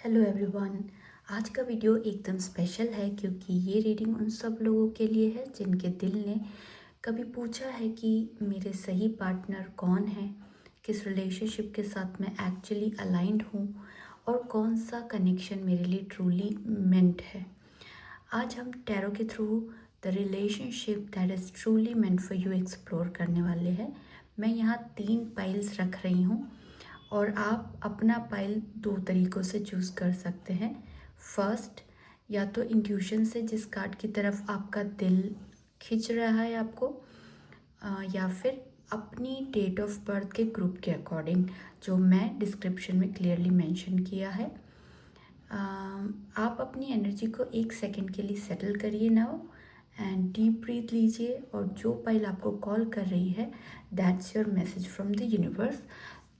Hello everyone. आज का video एकदम स्पेशल है क्योंकि ये रीडिंग उन सब लोगों के लिए है जिनके दिल ने कभी पूछा है कि मेरे सही पार्टनर कौन है, किस रिलेशनशिप के साथ मैं एक्चुअली अलाइंड हूँ और कौन सा कनेक्शन मेरे लिए ट्रूली मेंट है। आज हम टैरो के through the relationship that is truly meant for you explore करने वाले हैं। मैं यहाँ 3 पाइल्स रख रही हूँ और आप अपना पाइल 2 तरीक़ों से चूज़ कर सकते हैं। फर्स्ट, या तो इंट्यूशन से जिस कार्ड की तरफ आपका दिल खींच रहा है आपको, या फिर अपनी डेट ऑफ बर्थ के ग्रुप के अकॉर्डिंग, जो मैं डिस्क्रिप्शन में क्लियरली मेंशन किया है। आप अपनी एनर्जी को 1 सेकंड के लिए सेटल करिए नाउ एंड डीप ब्रीथ लीजिए, और जो पाइल आपको कॉल कर रही है that's your message from the universe.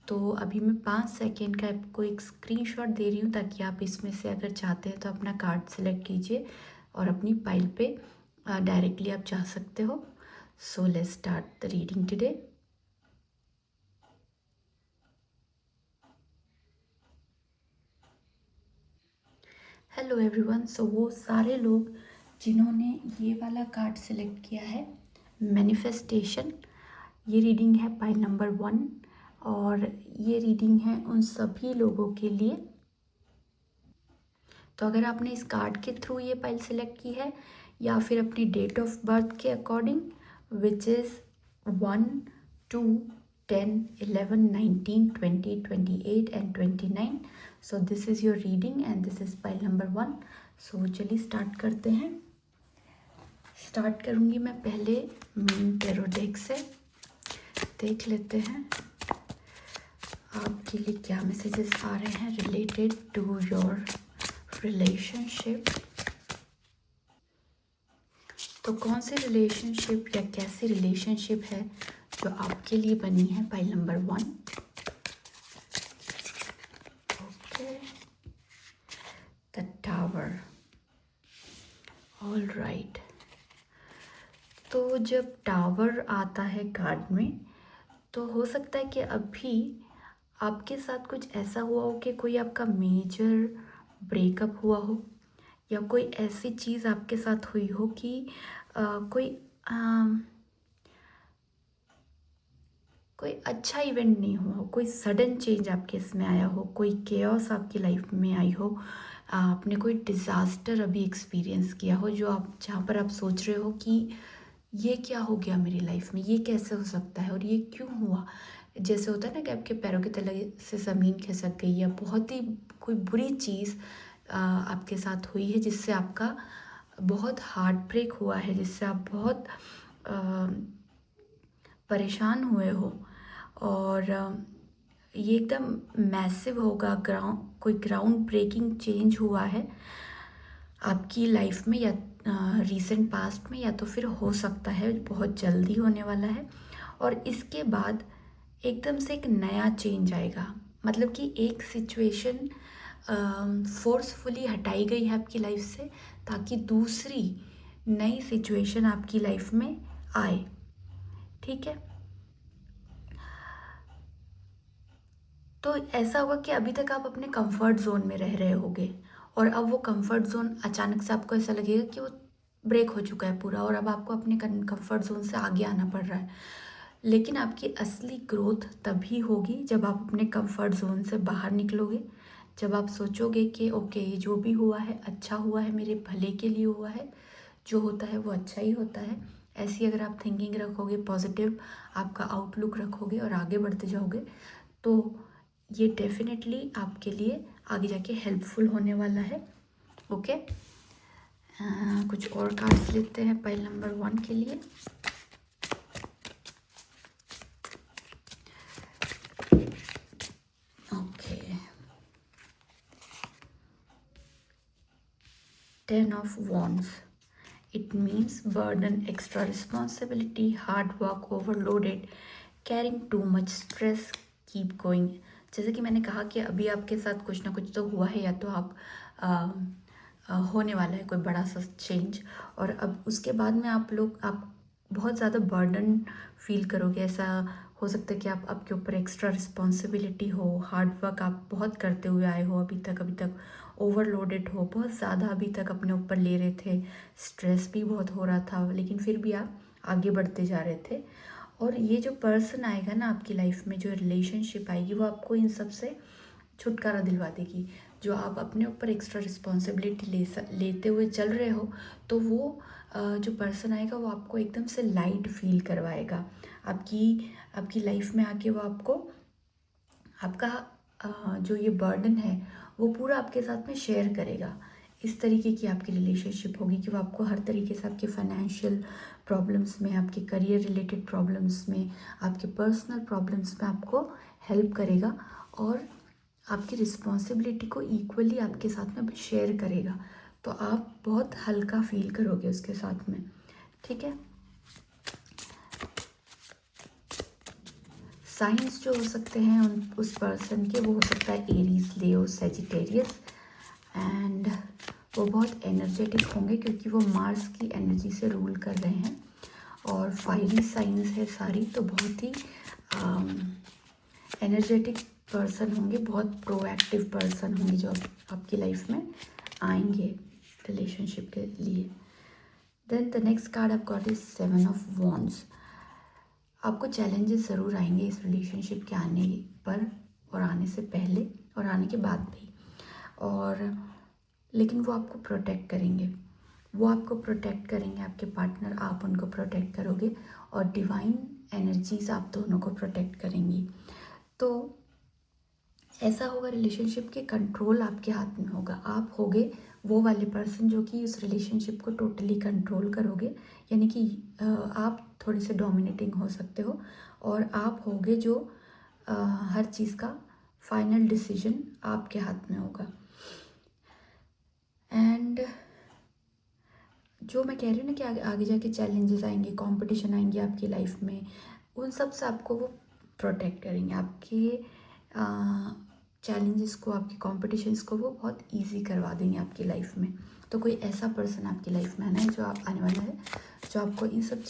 तो अभी मैं 5 सेकेंड का आपको एक स्क्रीनशॉट दे रही हूँ ताकि आप इसमें से अगर चाहते हैं तो अपना कार्ड सेलेक्ट कीजिए और अपनी पाइल पे डायरेक्टली आप जा सकते हो। So let's start the reading today. Hello everyone. So वो सारे लोग जिन्होंने ये वाला कार्ड सेलेक्ट किया है, मैनिफेस्टेशन, ये रीडिंग है पाइल नंबर 1 और ये रीडिंग है उन सभी लोगों के लिए। तो अगर आपने इस कार्ड के थ्रू ये पाइल सेलेक्ट की है या फिर अपनी डेट ऑफ बर्थ के according, which is 1, 2, 10, 11, 19, 20, 28 and 29, so this is your reading and this is pile number 1। सो चलिए स्टार्ट करते हैं। स्टार्ट करूँगी मैं पहले मेन टैरो डेक से। देख लेते हैं आपके लिए क्या मैसेजेस आ रहे हैं रिलेटेड टू योर रिलेशनशिप। तो कौन सी रिलेशनशिप या कैसी रिलेशनशिप है जो आपके लिए बनी है, pile number 1। Okay, the tower. All right. तो जब टावर आता है कार्ड में, तो हो सकता है कि अभी आपके साथ कुछ ऐसा हुआ हो कि कोई आपका मेजर ब्रेकअप हुआ हो, या कोई ऐसी चीज़ आपके साथ हुई हो कि कोई अच्छा इवेंट नहीं हुआ हो, कोई सडन चेंज आपके इसमें आया हो, कोई केओस आपकी लाइफ में आई हो, आपने कोई डिज़ास्टर अभी एक्सपीरियंस किया हो जो आप जहाँ पर आप सोच रहे हो कि ये क्या हो गया मेरी लाइफ में, ये कैसे हो सकता है और ये क्यों हुआ। जैसे होता है ना कि आपके पैरों के तले से ज़मीन खिसक गई, या बहुत ही कोई बुरी चीज़ आपके साथ हुई है जिससे आपका बहुत हार्ट ब्रेक हुआ है, जिससे आप बहुत परेशान हुए हो, और ये एकदम मैसिव होगा, कोई ग्राउंड ब्रेकिंग चेंज हुआ है आपकी लाइफ में, या रीसेंट पास्ट में, या तो फिर हो सकता है बहुत जल्दी होने वाला है। और इसके बाद एकदम से एक नया चेंज आएगा, मतलब कि एक सिचुएशन फोर्सफुली हटाई गई है आपकी लाइफ से ताकि दूसरी नई सिचुएशन आपकी लाइफ में आए। ठीक है, तो ऐसा होगा कि अभी तक आप अपने कंफर्ट जोन में रह रहे होगे, और अब वो कंफर्ट जोन अचानक से आपको ऐसा लगेगा कि वो ब्रेक हो चुका है पूरा, और अब आपको अपने कंफर्ट जोन से आगे आना पड़ रहा है। लेकिन आपकी असली ग्रोथ तभी होगी जब आप अपने कंफर्ट जोन से बाहर निकलोगे, जब आप सोचोगे कि ओके, ये जो भी हुआ है अच्छा हुआ है, मेरे भले के लिए हुआ है, जो होता है वो अच्छा ही होता है। ऐसी अगर आप थिंकिंग रखोगे, पॉजिटिव आपका आउटलुक रखोगे और आगे बढ़ते जाओगे, तो ये डेफिनेटली आपके लिए आगे जाके हेल्पफुल होने वाला है। ओके, कुछ और कार्ड्स लेते हैं पाइल नंबर 1 के लिए। Okay, 10 of Wands. It means burden, extra responsibility, hard work, overloaded, carrying too much stress, keep going. जैसे कि मैंने कहा कि अभी आपके साथ कुछ ना कुछ तो हुआ है, या तो आप होने वाला है कोई बड़ा सा चेंज, और अब उसके बाद में आप बहुत ज़्यादा बर्डन फील करोगे। ऐसा हो सकता है कि आप आपके ऊपर एक्स्ट्रा रिस्पॉन्सिबिलिटी हो, हार्ड वर्क आप बहुत करते हुए आए हो अभी तक ओवरलोडेड हो, बहुत ज़्यादा अभी तक अपने ऊपर ले रहे थे, स्ट्रेस भी बहुत हो रहा था, लेकिन फिर भी आप आगे बढ़ते जा रहे थे। और ये जो पर्सन आएगा ना आपकी लाइफ में, जो रिलेशनशिप आएगी, वो आपको इन सब से छुटकारा दिलवा देगी। जो आप अपने ऊपर एक्स्ट्रा रिस्पॉन्सिबिलिटी लेते हुए चल रहे हो, तो वो जो पर्सन आएगा वो आपको एकदम से लाइट फील करवाएगा। आपकी लाइफ में आके वो आपको आपका जो ये बर्डन है वो पूरा आपके साथ में शेयर करेगा। इस तरीके की आपकी रिलेशनशिप होगी कि वो आपको हर तरीके से आपके फाइनेंशियल प्रॉब्लम्स में, आपके करियर रिलेटेड प्रॉब्लम्स में, आपके पर्सनल प्रॉब्लम्स में आपको हेल्प करेगा और आपकी रिस्पॉन्सिबिलिटी को इक्वली आपके साथ में शेयर करेगा। तो आप बहुत हल्का फील करोगे उसके साथ में, ठीक है। साइंस जो हो सकते हैं उस पर्सन के, वो हो सकता है एरीज, लियो, सेजिटेरियस। एंड वो बहुत एनर्जेटिक होंगे क्योंकि वो मार्स की एनर्जी से रूल कर रहे हैं। और फायरी साइंस है सारी, तो बहुत ही एनर्जेटिक पर्सन होंगे, बहुत प्रोएक्टिव पर्सन होंगे जो आपकी लाइफ में आएंगे रिलेशनशिप के लिए। देन द नेक्स्ट कार्ड आप गॉट इज 7 ऑफ वॉन्ड्स। आपको चैलेंजेस ज़रूर आएंगे इस रिलेशनशिप के आने पर, और आने से पहले और आने के बाद भी, और लेकिन वो आपको प्रोटेक्ट करेंगे। वो आपको प्रोटेक्ट करेंगे, आपके पार्टनर, आप उनको प्रोटेक्ट करोगे, और डिवाइन एनर्जीज आप दोनों को प्रोटेक्ट करेंगी। तो ऐसा होगा, रिलेशनशिप के कंट्रोल आपके हाथ में होगा। आप होगे वो वाले पर्सन जो कि उस रिलेशनशिप को टोटली कंट्रोल करोगे, यानी कि आप थोड़े से डोमिनेटिंग हो सकते हो, और आप होगे जो हर चीज़ का फाइनल डिसीजन आपके हाथ में होगा। एंड जो मैं कह रही हूँ ना कि आगे जाके चैलेंजेस आएंगे, कंपटीशन आएंगे आपकी लाइफ में, उन सब से आपको वो प्रोटेक्ट करेंगे। आपके चैलेंजेस को, आपके कॉम्पिटिशन्स को वो बहुत इजी करवा देंगे आपकी लाइफ में। तो कोई ऐसा पर्सन आपकी लाइफ में आना है, जो आप आने वाला है, जो आपको इन सब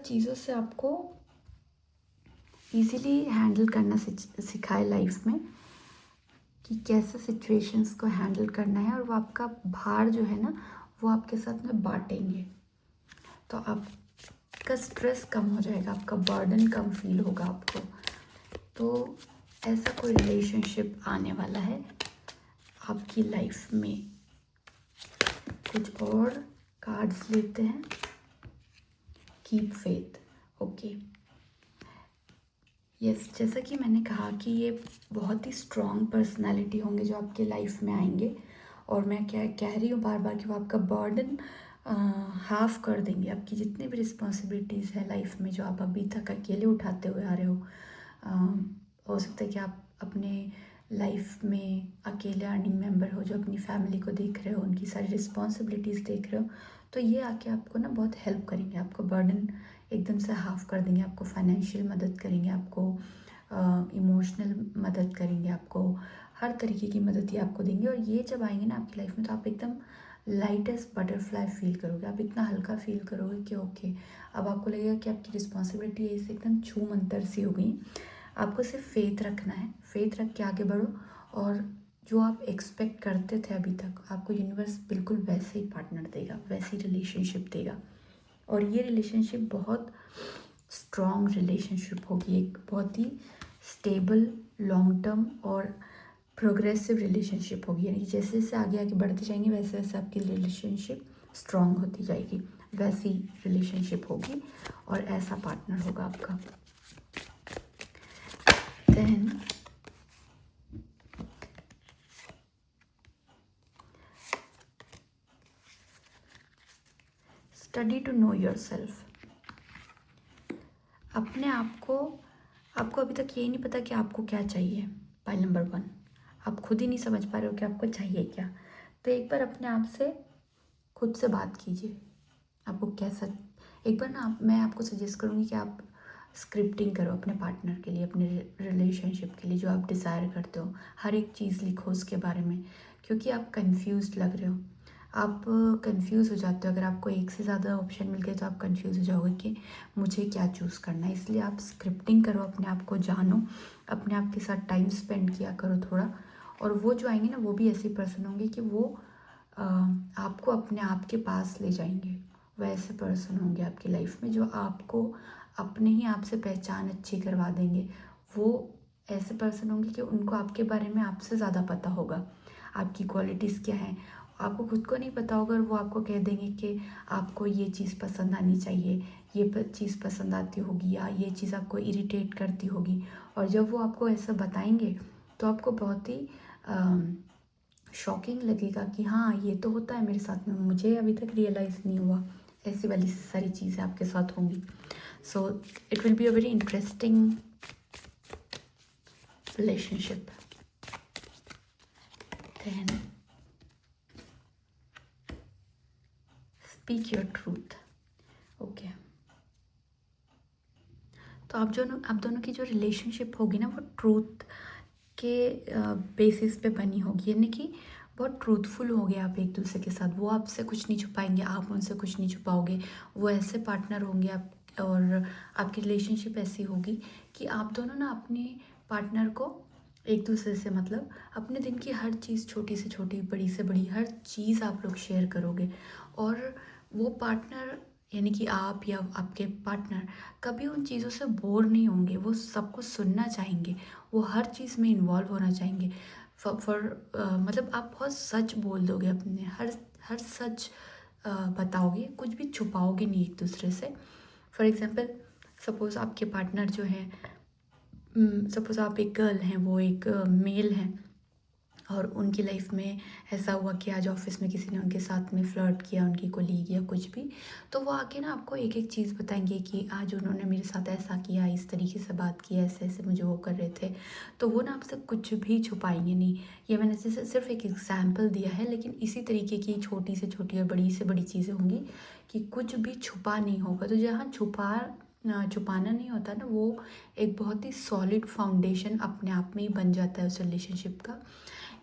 चीज़ों से आपको इजीली हैंडल करना सिखाए लाइफ में, कि कैसे सिचुएशंस को हैंडल करना है, और वो आपका भार जो है ना वो आपके साथ में बांटेंगे। तो आपका स्ट्रेस कम हो जाएगा, आपका बर्डन कम फील होगा आपको। तो ऐसा कोई रिलेशनशिप आने वाला है आपकी लाइफ में। कुछ और कार्ड्स लेते हैं। Keep faith, okay. यस, जैसा कि मैंने कहा कि ये बहुत ही स्ट्रॉन्ग पर्सनालिटी होंगे जो आपके लाइफ में आएंगे, और मैं क्या कह रही हूँ बार बार कि वो आपका बर्डन हाफ कर देंगे। आपकी जितनी भी रिस्पॉन्सिबिलिटीज़ है लाइफ में, जो आप अभी तक अकेले उठाते हुए आ रहे हो सकता है कि आप अपने लाइफ में अकेले अर्निंग मेंबर हो, जो अपनी फैमिली को देख रहे हो, उनकी सारी रिस्पॉन्सिबिलिटीज़ देख रहे हो, तो ये आके आपको ना बहुत हेल्प करेंगे। आपको बर्डन एकदम से हाफ कर देंगे, आपको फाइनेंशियल मदद करेंगे, आपको इमोशनल मदद करेंगे, आपको हर तरीके की मदद ये आपको देंगे। और ये जब आएंगे ना आपकी लाइफ में, तो आप एकदम लाइट एज बटरफ्लाई फील करोगे। आप इतना हल्का फील करोगे कि ओके, अब आपको लगेगा कि आपकी रिस्पॉन्सिबिलिटी इससे एकदम छू मंतर सी हो गई। आपको सिर्फ फेथ रखना है, फेथ रख के आगे बढ़ो, और जो आप एक्सपेक्ट करते थे अभी तक, आपको यूनिवर्स बिल्कुल वैसे ही पार्टनर देगा, वैसी रिलेशनशिप देगा। और ये रिलेशनशिप बहुत स्ट्रॉन्ग रिलेशनशिप होगी, एक बहुत ही स्टेबल, लॉन्ग टर्म और प्रोग्रेसिव रिलेशनशिप होगी। यानी कि जैसे जैसे आगे आगे बढ़ते जाएंगे, वैसे वैसे आपकी रिलेशनशिप स्ट्रॉन्ग होती जाएगी, वैसी रिलेशनशिप होगी, और ऐसा पार्टनर होगा आपका। Then study to know yourself. अपने आप को, आपको अभी तक यही नहीं पता कि आपको क्या चाहिए। पॉइंट नंबर 1, आप खुद ही नहीं समझ पा रहे हो कि आपको चाहिए क्या। तो एक बार अपने आप से खुद से बात कीजिए, आपको कैसा। एक बार ना मैं आपको सजेस्ट करूँगी कि आप स्क्रिप्टिंग करो अपने पार्टनर के लिए, अपने रिलेशनशिप के लिए, जो आप डिज़ायर करते हो, हर एक चीज़ लिखो उसके बारे में, क्योंकि आप कंफ्यूज्ड लग रहे हो। आप कंफ्यूज हो जाते हो। अगर आपको एक से ज़्यादा ऑप्शन मिल गए तो आप कंफ्यूज हो जाओगे कि मुझे क्या चूज़ करना है। इसलिए आप स्क्रिप्टिंग करो, अपने आप को जानो, अपने आप के साथ टाइम स्पेंड किया करो थोड़ा। और वो जो आएंगे ना, वो भी ऐसे पर्सन होंगे कि वो आपको अपने आप के पास ले जाएंगे। वो ऐसे पर्सन होंगे आपकी लाइफ में जो आपको अपने ही आप से पहचान अच्छी करवा देंगे। वो ऐसे पर्सन होंगे कि उनको आपके बारे में आपसे ज़्यादा पता होगा, आपकी क्वालिटीज़ क्या हैं। आपको खुद को नहीं पता होगा और वो आपको कह देंगे कि आपको ये चीज़ पसंद आनी चाहिए, ये चीज़ पसंद आती होगी, या ये चीज़ आपको इरिटेट करती होगी। और जब वो आपको ऐसा बताएंगे तो आपको बहुत ही शॉकिंग लगेगा कि हाँ, ये तो होता है मेरे साथ में, मुझे अभी तक रियलाइज़ नहीं हुआ। ऐसी वाली सारी चीज़ें आपके साथ होंगी। So it will be a very interesting relationship. Then speak your truth. Okay. तो आप दोनों की जो रिलेशनशिप होगी ना, वो ट्रूथ के बेसिस पे बनी होगी। यानी कि बहुत ट्रूथफुल होगे आप एक दूसरे के साथ। वो आपसे कुछ नहीं छुपाएंगे, आप उनसे कुछ नहीं छुपाओगे। वो ऐसे पार्टनर होंगे आप, और आपकी रिलेशनशिप ऐसी होगी कि आप दोनों ना अपने पार्टनर को एक दूसरे से, मतलब अपने दिन की हर चीज़, छोटी से छोटी, बड़ी से बड़ी, हर चीज़ आप लोग शेयर करोगे। और वो पार्टनर, यानी कि आप या आपके पार्टनर, कभी उन चीज़ों से बोर नहीं होंगे। वो सब कुछ सुनना चाहेंगे, वो हर चीज़ में इन्वॉल्व होना चाहेंगे। मतलब आप बहुत सच बोल दोगे, अपने हर हर सच बताओगे, कुछ भी छुपाओगे नहीं एक दूसरे से। फॉर एग्ज़ाम्पल, सपोज़ आपके पार्टनर जो है, सपोज़ आप एक गर्ल हैं, वो एक मेल हैं, और उनकी लाइफ में ऐसा हुआ कि आज ऑफिस में किसी ने उनके साथ में फ्लर्ट किया, उनकी कोलीग या कुछ भी। तो वो आके ना आपको एक एक चीज़ बताएंगे कि आज उन्होंने मेरे साथ ऐसा किया, इस तरीके से बात की, ऐसे ऐसे मुझे वो कर रहे थे। तो वो ना आपसे कुछ भी छुपाएंगे नहीं। ये मैंने जैसे सिर्फ एक एग्जाम्पल दिया है, लेकिन इसी तरीके की छोटी से छोटी और बड़ी से बड़ी चीज़ें होंगी कि कुछ भी छुपा नहीं होगा। तो जहाँ छुपाना नहीं होता ना, वो एक बहुत ही सॉलिड फाउंडेशन अपने आप में ही बन जाता है उस रिलेशनशिप का,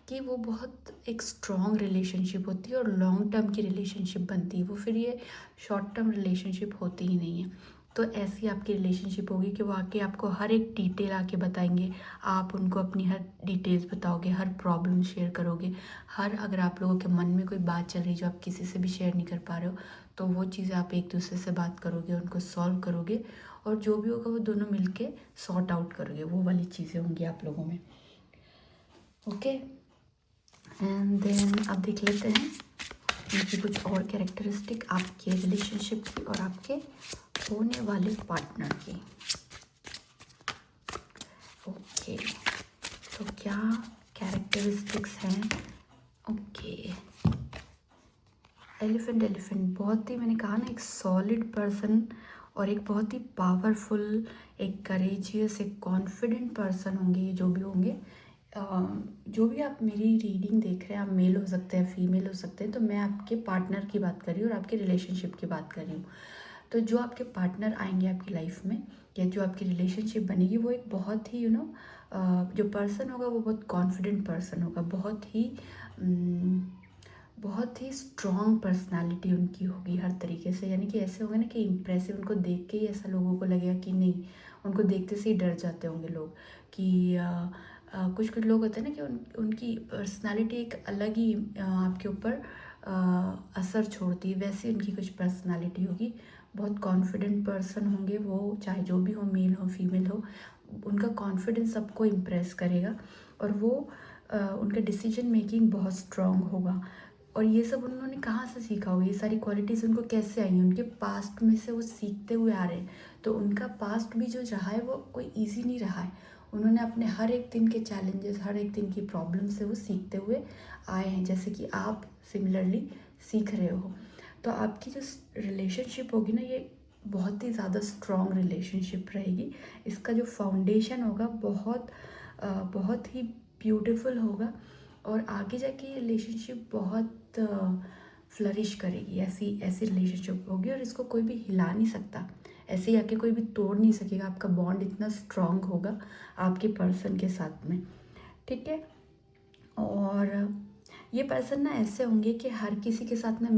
कि वो बहुत एक स्ट्रॉन्ग रिलेशनशिप होती है और लॉन्ग टर्म की रिलेशनशिप बनती है। वो फिर ये शॉर्ट टर्म रिलेशनशिप होती ही नहीं है। तो ऐसी आपकी रिलेशनशिप होगी कि वो आके आपको हर एक डिटेल आके बताएंगे, आप उनको अपनी हर डिटेल्स बताओगे, हर प्रॉब्लम शेयर करोगे, हर, अगर आप लोगों के मन में कोई बात चल रही जो आप किसी से भी शेयर नहीं कर पा रहे हो, तो वो चीज़ें आप एक दूसरे से बात करोगे, उनको सॉल्व करोगे, और जो भी होगा वो दोनों मिलके सॉर्ट आउट करोगे। वो वाली चीज़ें होंगी आप लोगों में। ओके, एंड देन अब देख लेते हैं इनकी कुछ और कैरेक्टरिस्टिक, आपके रिलेशनशिप की और आपके होने वाले पार्टनर की। ओके, तो क्या कैरेक्टरिस्टिक्स हैं? ओके, एलिफेंट बहुत ही, मैंने कहा ना, एक सॉलिड पर्सन और एक बहुत ही पावरफुल, एक करेजियस, एक कॉन्फिडेंट पर्सन होंगे ये जो भी होंगे। जो भी आप मेरी रीडिंग देख रहे हैं, आप मेल हो सकते हैं, फीमेल हो सकते हैं, तो मैं आपके पार्टनर की बात कर रही हूँ और आपके रिलेशनशिप की बात कर रही हूँ। तो जो आपके पार्टनर आएंगे आपकी लाइफ में, या जो आपकी रिलेशनशिप बनेगी, वो एक बहुत ही जो पर्सन होगा वो बहुत कॉन्फिडेंट पर्सन होगा, बहुत ही स्ट्रॉन्ग पर्सनालिटी उनकी होगी हर तरीके से। यानी कि ऐसे होंगे ना कि इम्प्रेसिव, उनको देख के ही ऐसा लोगों को लगेगा कि नहीं, उनको देखते से ही डर जाते होंगे लोग कि कुछ कुछ लोग होते हैं ना कि उनकी पर्सनालिटी एक अलग ही आपके ऊपर असर छोड़ती है। वैसे उनकी कुछ पर्सनालिटी होगी। बहुत कॉन्फिडेंट पर्सन होंगे वो, चाहे जो भी हो, मेल हो फीमेल हो, उनका कॉन्फिडेंस सबको इम्प्रेस करेगा। और वो उनका डिसीजन मेकिंग बहुत स्ट्रॉन्ग होगा। और ये सब उन्होंने कहाँ से सीखा होगा? ये सारी क्वालिटीज़ उनको कैसे आई? उनके पास्ट में से वो सीखते हुए आ रहे हैं। तो उनका पास्ट भी जो रहा है वो कोई इजी नहीं रहा है। उन्होंने अपने हर एक दिन के चैलेंजेस, हर एक दिन की प्रॉब्लम से वो सीखते हुए आए हैं, जैसे कि आप सिमिलरली सीख रहे हो। तो आपकी जो रिलेशनशिप होगी ना, ये बहुत ही ज़्यादा स्ट्रॉन्ग रिलेशनशिप रहेगी। इसका जो फाउंडेशन होगा बहुत ही ब्यूटीफुल होगा, और आगे जाके ये रिलेशनशिप बहुत फ्लरिश करेगी। ऐसी ऐसी रिलेशनशिप होगी और इसको कोई भी हिला नहीं सकता, ऐसे ही आके कोई भी तोड़ नहीं सकेगा। आपका बॉन्ड इतना स्ट्रॉन्ग होगा आपके पर्सन के साथ में, ठीक है। और ये पर्सन ना ऐसे होंगे कि हर किसी के साथ में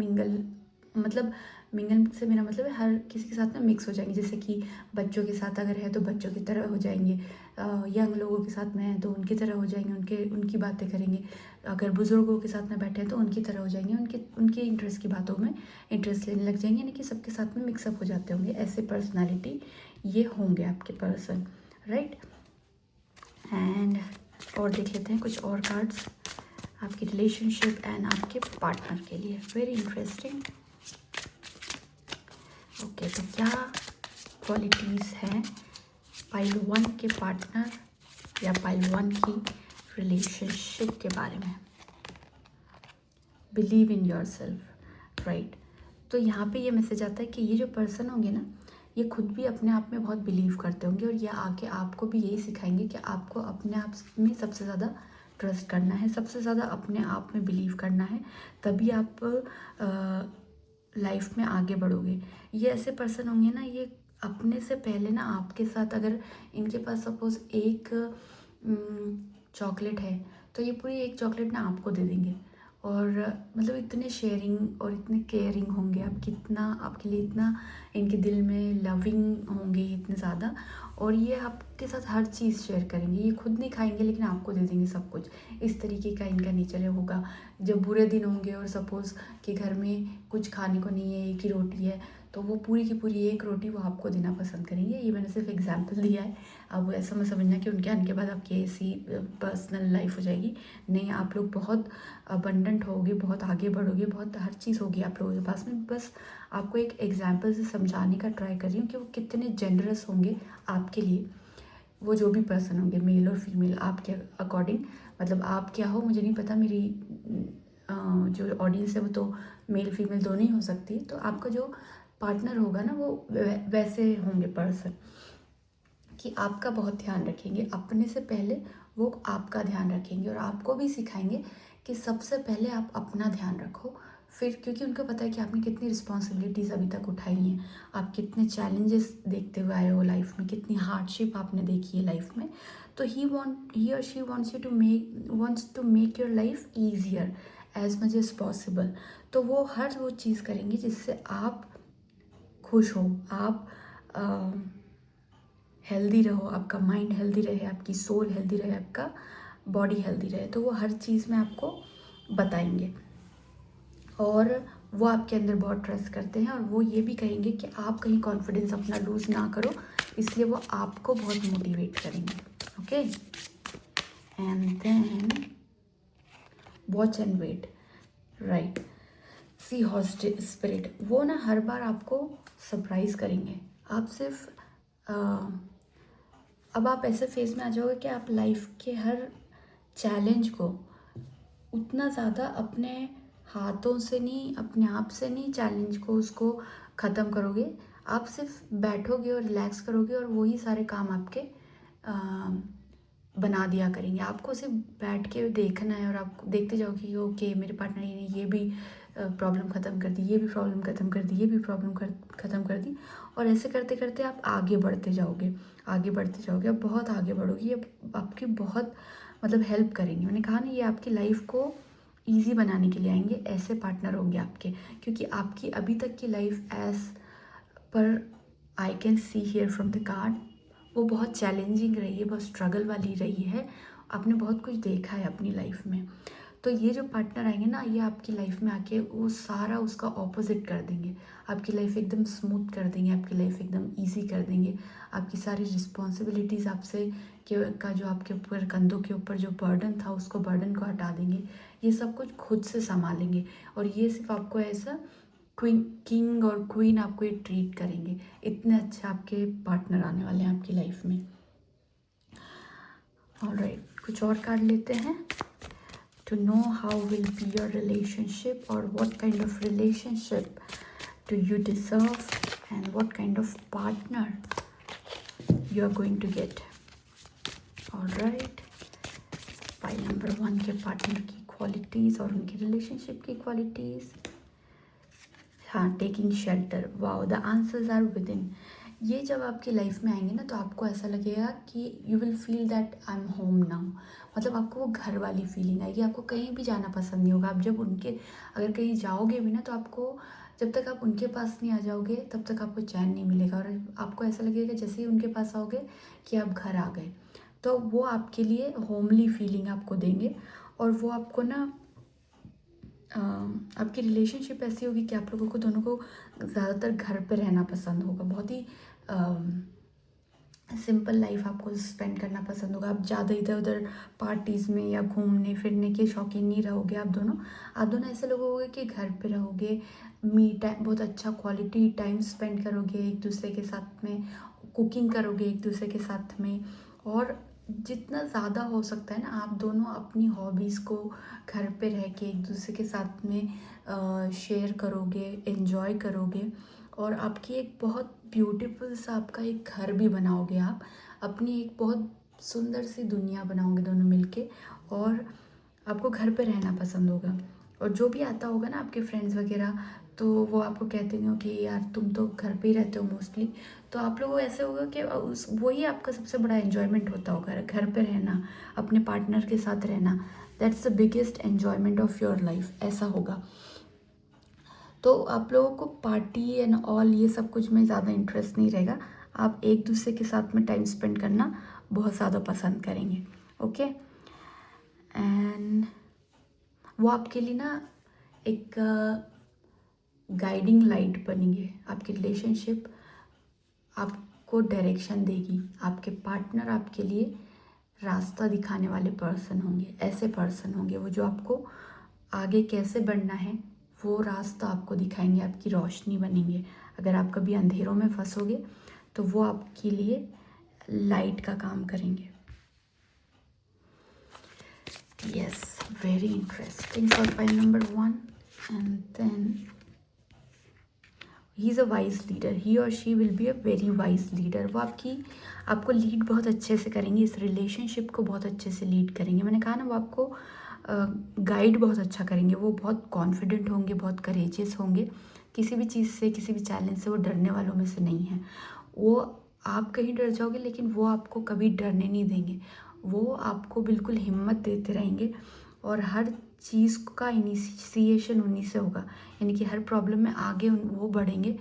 मतलब मिंगल से मेरा मतलब है हर किसी के साथ में मिक्स हो जाएंगे। जैसे कि बच्चों के साथ अगर है तो बच्चों की तरह हो जाएंगे, यंग लोगों के साथ में है तो उनकी तरह हो जाएंगे, उनकी बातें करेंगे। अगर बुज़ुर्गों के साथ में बैठे हैं तो उनकी तरह हो जाएंगे, उनके इंटरेस्ट की बातों में इंटरेस्ट लेने लग जाएंगे, यानी कि सबके साथ में मिक्सअप हो जाते होंगे। ऐसे पर्सनैलिटी ये होंगे आपके पर्सन, राइट। एंड और देख लेते हैं कुछ और कार्ड्स आपकी रिलेशनशिप एंड आपके पार्टनर के लिए। Very interesting. ओके, तो क्या क्वालिटीज़ हैं पाइल 1 के पार्टनर या पाइल 1 की रिलेशनशिप के बारे में। Believe in your self, right. तो यहाँ पे ये मैसेज आता है कि ये जो पर्सन होंगे ना, ये खुद भी अपने आप में बहुत बिलीव करते होंगे और ये आके आपको भी यही सिखाएंगे कि आपको अपने आप में सबसे ज़्यादा ट्रस्ट करना है, सबसे ज़्यादा अपने आप में बिलीव करना है, तभी आप लाइफ में आगे बढ़ोगे। ये ऐसे पर्सन होंगे ना, ये अपने से पहले ना आपके साथ, अगर इनके पास सपोज़ एक चॉकलेट है तो ये पूरी एक चॉकलेट ना आपको दे देंगे। और मतलब इतने शेयरिंग और इतने केयरिंग होंगे, आप कितना आपके लिए इतना इनके दिल में लविंग होंगे इतने ज़्यादा। और ये आपके साथ हर चीज़ शेयर करेंगे, ये खुद नहीं खाएंगे लेकिन आपको दे देंगे सब कुछ। इस तरीके का इनका नेचर होगा। जब बुरे दिन होंगे और सपोज़ कि घर में कुछ खाने को नहीं है, एक ही रोटी है, तो वो पूरी की पूरी एक रोटी वो आपको देना पसंद करेंगे। ये मैंने सिर्फ एग्जांपल दिया है, अब ऐसा मत समझना कि उनके आने के बाद आपकी ऐसी पर्सनल लाइफ हो जाएगी। नहीं, आप लोग बहुत अबंडेंट होगे, बहुत आगे बढ़ोगे, बहुत हर चीज़ होगी आप लोगों के पास में। बस आपको एक एग्जांपल से समझाने का ट्राई कर रही हूँ कि वो कितने जेनरस होंगे आपके लिए। वो जो भी पर्सन होंगे, मेल और फीमेल, आपके अकॉर्डिंग, मतलब आप क्या हो मुझे नहीं पता, मेरी जो ऑडियंस है वो तो मेल फीमेल दोनों ही हो सकती है। तो आपका जो पार्टनर होगा ना, वो वैसे होंगे पर्सन कि आपका बहुत ध्यान रखेंगे। अपने से पहले वो आपका ध्यान रखेंगे और आपको भी सिखाएंगे कि सबसे पहले आप अपना ध्यान रखो। फिर क्योंकि उनको पता है कि आपने कितनी रिस्पॉन्सिबिलिटीज़ अभी तक उठाई हैं, आप कितने चैलेंजेस देखते हुए आए हो लाइफ में, कितनी हार्डशिप आपने देखी है लाइफ में। तो ही और she wants to make your life easier as much as possible. तो वो हर वो चीज़ करेंगे जिससे आप खुश हो, आप हेल्दी रहो, आपका माइंड हेल्दी रहे, आपकी सोल हेल्दी रहे, आपका बॉडी हेल्दी रहे। तो वो हर चीज़ में आपको बताएंगे और वो आपके अंदर बहुत ट्रस्ट करते हैं। और वो ये भी कहेंगे कि आप कहीं कॉन्फिडेंस अपना लूज़ ना करो, इसलिए वो आपको बहुत मोटिवेट करेंगे। Okay, and then watch and wait, right. See host spirit, वो ना हर बार आपको सरप्राइज़ करेंगे। आप सिर्फ अब आप ऐसे फेज में आ जाओगे कि आप लाइफ के हर चैलेंज को उतना ज़्यादा अपने हाथों से नहीं, अपने आप से नहीं, चैलेंज को उसको ख़त्म करोगे। आप सिर्फ बैठोगे और रिलैक्स करोगे और वही सारे काम आपके बना दिया करेंगे। आपको सिर्फ बैठ के देखना है और आप देखते जाओगे कि ओके मेरे पार्टनर ने ये भी प्रॉब्लम ख़त्म कर दी, ये भी प्रॉब्लम ख़त्म कर दी, ये भी प्रॉब्लम ख़त्म कर दी। और ऐसे करते करते आप आगे बढ़ते जाओगे, आगे बढ़ते जाओगे, आप बहुत आगे बढ़ोगे। ये आपकी बहुत मतलब हेल्प करेंगे। मैंने कहा ना, ये आपकी लाइफ को ईजी बनाने के लिए आएंगे। ऐसे पार्टनर होंगे आपके, क्योंकि आपकी अभी तक की लाइफ एज पर I can see here from the card, वो बहुत चैलेंजिंग रही है, बहुत स्ट्रगल वाली रही है। आपने बहुत कुछ देखा है अपनी लाइफ में। तो ये जो पार्टनर आएंगे ना, ये आपकी लाइफ में आके वो सारा उसका ऑपोजिट कर देंगे। आपकी लाइफ एकदम स्मूथ कर देंगे, आपकी लाइफ एकदम इजी कर देंगे। आपकी सारी रिस्पॉन्सिबिलिटीज़ आपसे का जो आपके ऊपर कंधों के ऊपर जो बर्डन था, उसको बर्डन को हटा देंगे। ये सब कुछ खुद से संभालेंगे और ये सिर्फ आपको ऐसा किंग और क्वीन आपको ये ट्रीट करेंगे। इतने अच्छे आपके पार्टनर आने वाले हैं आपकी लाइफ में। ऑलराइट, कुछ और कार्ड लेते हैं। To know how will be your relationship, or what kind of relationship do you deserve, and what kind of partner you are going to get. All right, file number 1 के partner की qualities और उनकी relationship की qualities. हाँ, taking shelter, wow, the answers are within. ये जब आपकी life में आएंगे ना तो आपको ऐसा लगेगा कि you will feel that I am home now. मतलब आपको वो घर वाली फीलिंग आएगी, आपको कहीं भी जाना पसंद नहीं होगा। आप जब उनके अगर कहीं जाओगे भी ना तो आपको, जब तक आप उनके पास नहीं आ जाओगे तब तक आपको चैन नहीं मिलेगा, और आपको ऐसा लगेगा जैसे ही उनके पास आओगे कि आप घर आ गए। तो वो आपके लिए होमली फीलिंग आपको देंगे, और वो आपको ना आपकी रिलेशनशिप ऐसी होगी कि आप लोगों को दोनों को ज़्यादातर घर पे रहना पसंद होगा। बहुत ही सिंपल लाइफ आपको स्पेंड करना पसंद होगा। आप ज़्यादा इधर उधर पार्टीज़ में या घूमने फिरने के शौकीन नहीं रहोगे। आप दोनों ऐसे लोग होगे कि घर पे रहोगे, मी टाइम, बहुत अच्छा क्वालिटी टाइम स्पेंड करोगे एक दूसरे के साथ में, कुकिंग करोगे एक दूसरे के साथ में, और जितना ज़्यादा हो सकता है ना आप दोनों अपनी हॉबीज़ को घर पे रह के एक दूसरे के साथ में शेयर करोगे, एंजॉय करोगे, और आपकी एक बहुत ब्यूटीफुल सा आपका एक घर भी बनाओगे। आप अपनी एक बहुत सुंदर सी दुनिया बनाओगे दोनों मिलके, और आपको घर पे रहना पसंद होगा। और जो भी आता होगा ना आपके फ्रेंड्स वगैरह, तो वो आपको कहते हो कि यार तुम तो घर पे ही रहते हो मोस्टली, तो आप लोगों को ऐसे होगा कि उस वही आपका सबसे बड़ा एन्जॉयमेंट होता होगा, घर पे रहना, अपने पार्टनर के साथ रहना। That's the biggest enjoyment of your life, ऐसा होगा। तो आप लोगों को पार्टी एंड ऑल ये सब कुछ में ज़्यादा इंटरेस्ट नहीं रहेगा। आप एक दूसरे के साथ में टाइम स्पेंड करना बहुत ज़्यादा पसंद करेंगे। ओके, एंड वो आपके लिए ना एक गाइडिंग लाइट बनेंगे। आपकी रिलेशनशिप आपको डायरेक्शन देगी। आपके पार्टनर आपके लिए रास्ता दिखाने वाले पर्सन होंगे। ऐसे पर्सन होंगे वो जो आपको आगे कैसे बढ़ना है वो रास्ता आपको दिखाएंगे, आपकी रोशनी बनेंगे। अगर आप कभी अंधेरों में फंसोगे तो वो आपके लिए लाइट का काम करेंगे। Yes, very interesting. For file number 1, and then he is a wise leader, he और she will be a very wise leader. वो आपको लीड बहुत अच्छे से करेंगे, इस रिलेशनशिप को बहुत अच्छे से लीड करेंगे। मैंने कहा ना वो आपको गाइड बहुत अच्छा करेंगे। वो बहुत कॉन्फिडेंट होंगे, बहुत करेजियस होंगे, किसी भी चीज़ से, किसी भी चैलेंज से वो डरने वालों में से नहीं है। वो आप कहीं डर जाओगे लेकिन वो आपको कभी डरने नहीं देंगे। वो आपको बिल्कुल हिम्मत देते रहेंगे, और हर चीज़ का इनिशिएशन उन्हीं से होगा। यानी कि हर प्रॉब्लम में आगे वो बढ़ेंगे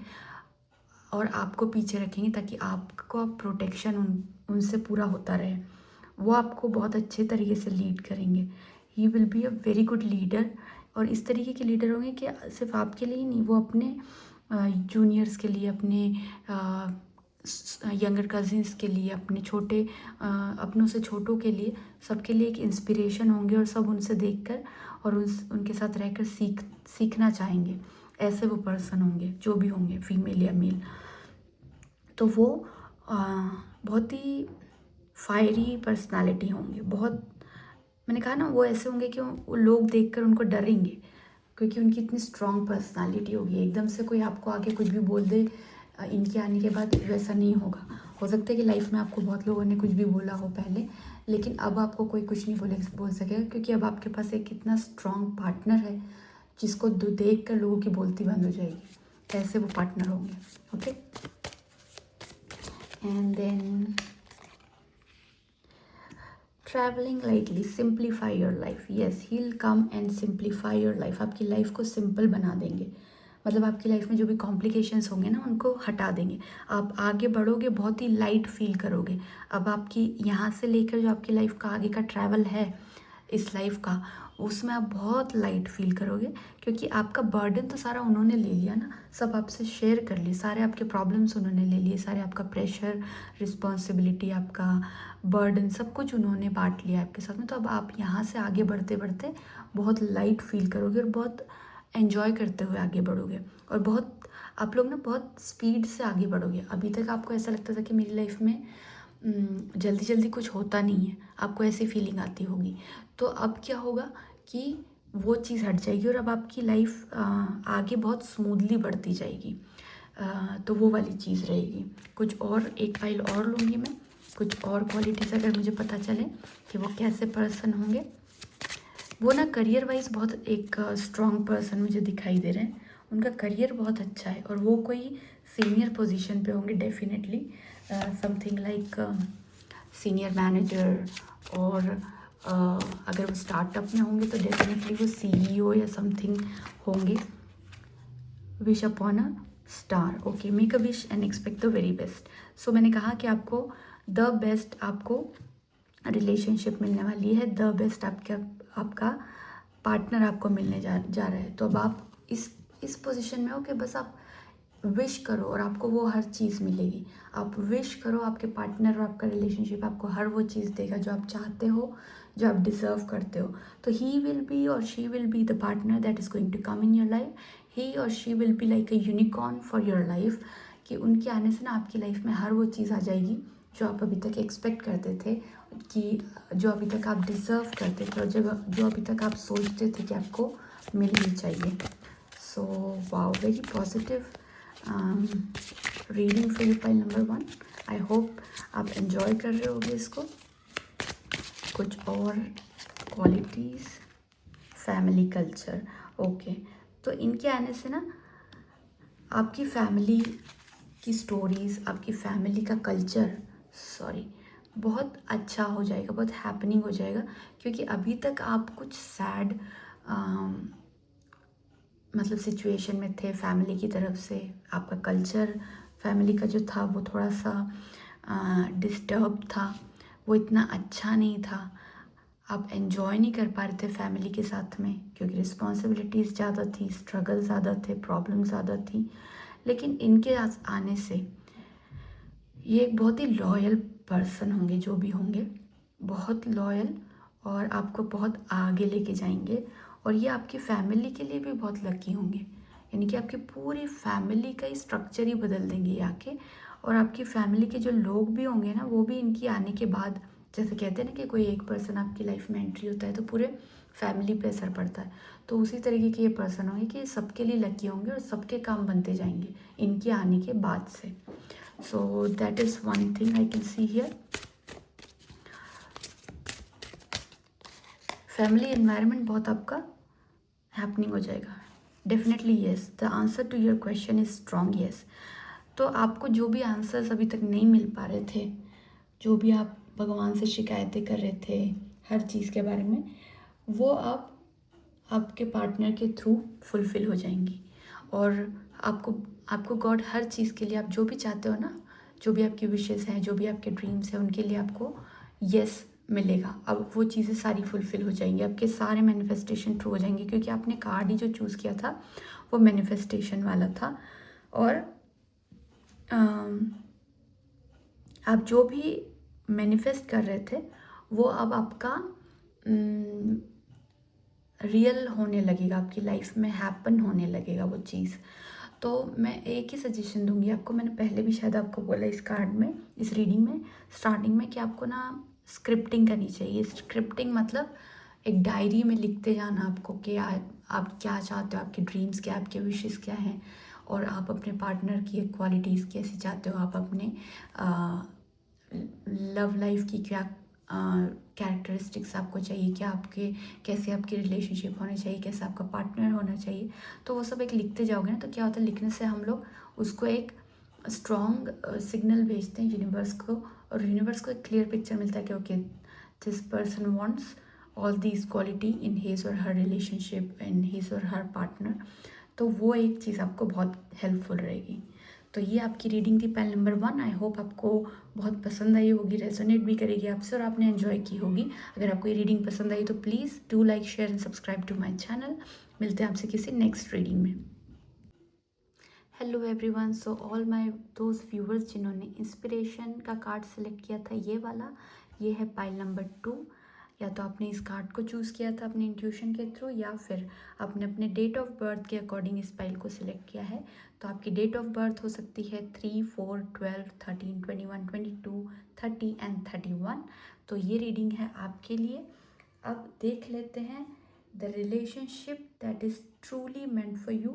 और आपको पीछे रखेंगे ताकि आपको प्रोटेक्शन उनसे पूरा होता रहे। वो आपको बहुत अच्छे तरीके से लीड करेंगे। ही will be a very good leader, और इस तरीके के लीडर होंगे कि सिर्फ आपके लिए ही नहीं, वो अपने जूनियर्स के लिए, अपने यंगर कजिन्स के लिए, अपने छोटे अपनों से छोटों के लिए, सबके लिए एक इंस्पिरेशन होंगे, और सब उनसे देखकर और उनके साथ रहकर सीखना चाहेंगे। ऐसे वो पर्सन होंगे, जो भी होंगे, फीमेल या मेल। तो वो बहुत ही फायरी पर्सनालिटी होंगे। बहुत, मैंने कहा ना वो ऐसे होंगे कि वो लोग देखकर उनको डरेंगे, क्योंकि उनकी इतनी स्ट्रॉन्ग पर्सनालिटी होगी। एकदम से कोई आपको आके कुछ भी बोल दे इनके आने के बाद, वैसा नहीं होगा। हो सकता है कि लाइफ में आपको बहुत लोगों ने कुछ भी बोला हो पहले, लेकिन अब आपको कोई कुछ नहीं बोल सकेगा, क्योंकि अब आपके पास एक इतना स्ट्रॉन्ग पार्टनर है जिसको देख कर लोगों की बोलती बंद हो जाएगी। ऐसे वो पार्टनर होंगे। Okay, and then travelling lightly, simplify your life. Yes, he will come and simplify your life. आपकी लाइफ को सिंपल बना देंगे। मतलब आपकी लाइफ में जो भी कॉम्प्लिकेशंस होंगे ना उनको हटा देंगे। आप आगे बढ़ोगे, बहुत ही लाइट फील करोगे। अब आपकी यहाँ से लेकर जो आपकी लाइफ का आगे का ट्रैवल है इस लाइफ का, उसमें आप बहुत लाइट फील करोगे, क्योंकि आपका बर्डन तो सारा उन्होंने ले लिया ना। सब आपसे शेयर कर लिए, सारे आपके प्रॉब्लम्स उन्होंने ले लिए, सारे आपका प्रेशर, रिस्पॉन्सिबिलिटी, आपका बर्डन, सब कुछ उन्होंने बांट लिया आपके साथ में। तो अब आप यहाँ से आगे बढ़ते बढ़ते बहुत लाइट फील करोगे, और बहुत एंजॉय करते हुए आगे बढ़ोगे, और बहुत आप लोग ना बहुत स्पीड से आगे बढ़ोगे। अभी तक आपको ऐसा लगता था कि मेरी लाइफ में जल्दी जल्दी कुछ होता नहीं है, आपको ऐसी फीलिंग आती होगी। तो अब क्या होगा कि वो चीज़ हट जाएगी, और अब आपकी लाइफ आगे बहुत स्मूथली बढ़ती जाएगी। तो वो वाली चीज़ रहेगी। कुछ और एक फाइल और लूँगी मैं, कुछ और क्वालिटीज़ अगर मुझे पता चले कि वो कैसे पर्सन होंगे। वो ना करियर वाइज बहुत एक स्ट्रॉन्ग पर्सन मुझे दिखाई दे रहे हैं। उनका करियर बहुत अच्छा है, और वो कोई सीनियर पोजीशन पे होंगे definitely, something like senior manager, और अगर वो स्टार्टअप में होंगे तो डेफिनेटली वो सीईओ या समथिंग होंगे। Wish upon a star, okay, make a wish and expect the very best. So मैंने कहा कि आपको द बेस्ट आपको रिलेशनशिप मिलने वाली है, द बेस्ट आपका पार्टनर आपको मिलने जा रहा है। तो अब आप इस पोजीशन में हो कि बस आप विश करो और आपको वो हर चीज़ मिलेगी। आप विश करो, आपके पार्टनर और आपका रिलेशनशिप आपको हर वो चीज़ देगा जो आप चाहते हो, जो आप डिज़र्व करते हो। तो ही विल बी और she will be the partner that is going to come in your life. He और she will be like a unicorn for your life, कि उनके आने से ना आपकी लाइफ में हर वो चीज़ आ जाएगी जो आप अभी तक एक्सपेक्ट करते थे, कि जो अभी तक आप डिज़र्व करते थे, और जो अभी तक आप सोचते थे कि आपको मिलनी चाहिए। So wow, very positive reading for you pile number 1। I hope आप एंजॉय कर रहे होगे इसको। कुछ और क्वालिटीज़, फैमिली कल्चर, ओके। तो इनके आने से ना आपकी फैमिली की स्टोरीज़, आपकी फैमिली का कल्चर, सॉरी, बहुत अच्छा हो जाएगा, बहुत हैपनिंग हो जाएगा। क्योंकि अभी तक आप कुछ सैड मतलब सिचुएशन में थे फैमिली की तरफ से। आपका कल्चर फैमिली का जो था वो थोड़ा सा डिस्टर्ब था, वो इतना अच्छा नहीं था। आप एंजॉय नहीं कर पा रहे थे फैमिली के साथ में, क्योंकि रिस्पॉन्सिबिलिटीज़ ज़्यादा थी, स्ट्रगल ज़्यादा थे, प्रॉब्लम ज़्यादा थी। लेकिन इनके आने से ये एक बहुत ही लॉयल पर्सन होंगे, जो भी होंगे बहुत लॉयल, और आपको बहुत आगे लेके जाएंगे। और ये आपकी फैमिली के लिए भी बहुत लकी होंगे, यानी कि आपकी पूरी फैमिली का ही स्ट्रक्चर ही बदल देंगे ये आके। और आपकी फैमिली के जो लोग भी होंगे ना, वो भी इनकी आने के बाद, जैसे कहते हैं ना कि कोई एक पर्सन आपकी लाइफ में एंट्री होता है तो पूरे फैमिली पे असर पड़ता है, तो उसी तरीके के ये पर्सन होंगे कि सबके लिए लकी होंगे और सबके काम बनते जाएंगे इनके आने के बाद से। So that is one thing I can see here. Family environment बहुत आपका हैपनिंग हो जाएगा, definitely yes. The answer to your question is strong yes. तो आपको जो भी आंसर्स अभी तक नहीं मिल पा रहे थे, जो भी आप भगवान से शिकायतें कर रहे थे हर चीज़ के बारे में, वो आप आपके पार्टनर के थ्रू फुलफ़िल हो जाएंगी। और आपको गॉड हर चीज़ के लिए, आप जो भी चाहते हो ना, जो भी आपकी विशेज़ हैं, जो भी आपके ड्रीम्स हैं, उनके लिए आपको येस मिलेगा। अब वो चीज़ें सारी फुलफ़िल हो जाएंगी, आपके सारे मैनिफेस्टेशन ट्रू हो जाएंगे, क्योंकि आपने कार्ड ही जो चूज़ किया था वो मैनिफेस्टेशन वाला था। और आप जो भी मैनिफेस्ट कर रहे थे वो अब आपका रियल होने लगेगा, आपकी लाइफ में हैपन होने लगेगा वो चीज़। तो मैं एक ही सजेशन दूंगी आपको, मैंने पहले भी शायद आपको बोला इस कार्ड में, इस रीडिंग में स्टार्टिंग में, कि आपको ना स्क्रिप्टिंग करनी चाहिए। स्क्रिप्टिंग मतलब एक डायरी में लिखते जाना आपको कि आप क्या चाहते हो, आपके ड्रीम्स क्या, आपके विशेस क्या हैं, और आप अपने पार्टनर की क्वालिटीज़ कैसी चाहते हो, आप अपने लव लाइफ की क्या कैरेक्टरिस्टिक्स आपको चाहिए, क्या आपके कैसे आपकी रिलेशनशिप होनी चाहिए, कैसे आपका पार्टनर होना चाहिए। तो वो सब एक लिखते जाओगे ना, तो क्या होता है, लिखने से हम लोग उसको एक स्ट्रॉन्ग सिग्नल भेजते हैं यूनिवर्स को, और यूनिवर्स को एक क्लियर पिक्चर मिलता है कि okay, this person wants all these quality in his और हर रिलेशनशिप, इन हिज और हर पार्टनर। तो वो एक चीज़ आपको बहुत हेल्पफुल रहेगी। तो ये आपकी रीडिंग थी पैल नंबर 1। आई होप आपको बहुत पसंद आई होगी, रेजोनेट भी करेगी आपसे, और आपने एंजॉय की होगी। अगर आपको ये रीडिंग पसंद आई तो please do like, share and subscribe to my channel. मिलते हैं आपसे किसी नेक्स्ट रीडिंग में। Hello everyone, so all my those viewers जिन्होंने इंस्पिरेशन का कार्ड सेलेक्ट किया था, ये वाला, ये है पाइल नंबर 2। या तो आपने इस कार्ड को चूज़ किया था अपने इंट्यूशन के थ्रू, या फिर आपने अपने डेट ऑफ बर्थ के अकॉर्डिंग इस पाइल को सिलेक्ट किया है। तो आपकी डेट ऑफ बर्थ हो सकती है 3, 4, 12, 13, 21, 22, 30 एंड 31। तो ये रीडिंग है आपके लिए। अब देख लेते हैं the relationship that is truly meant for you,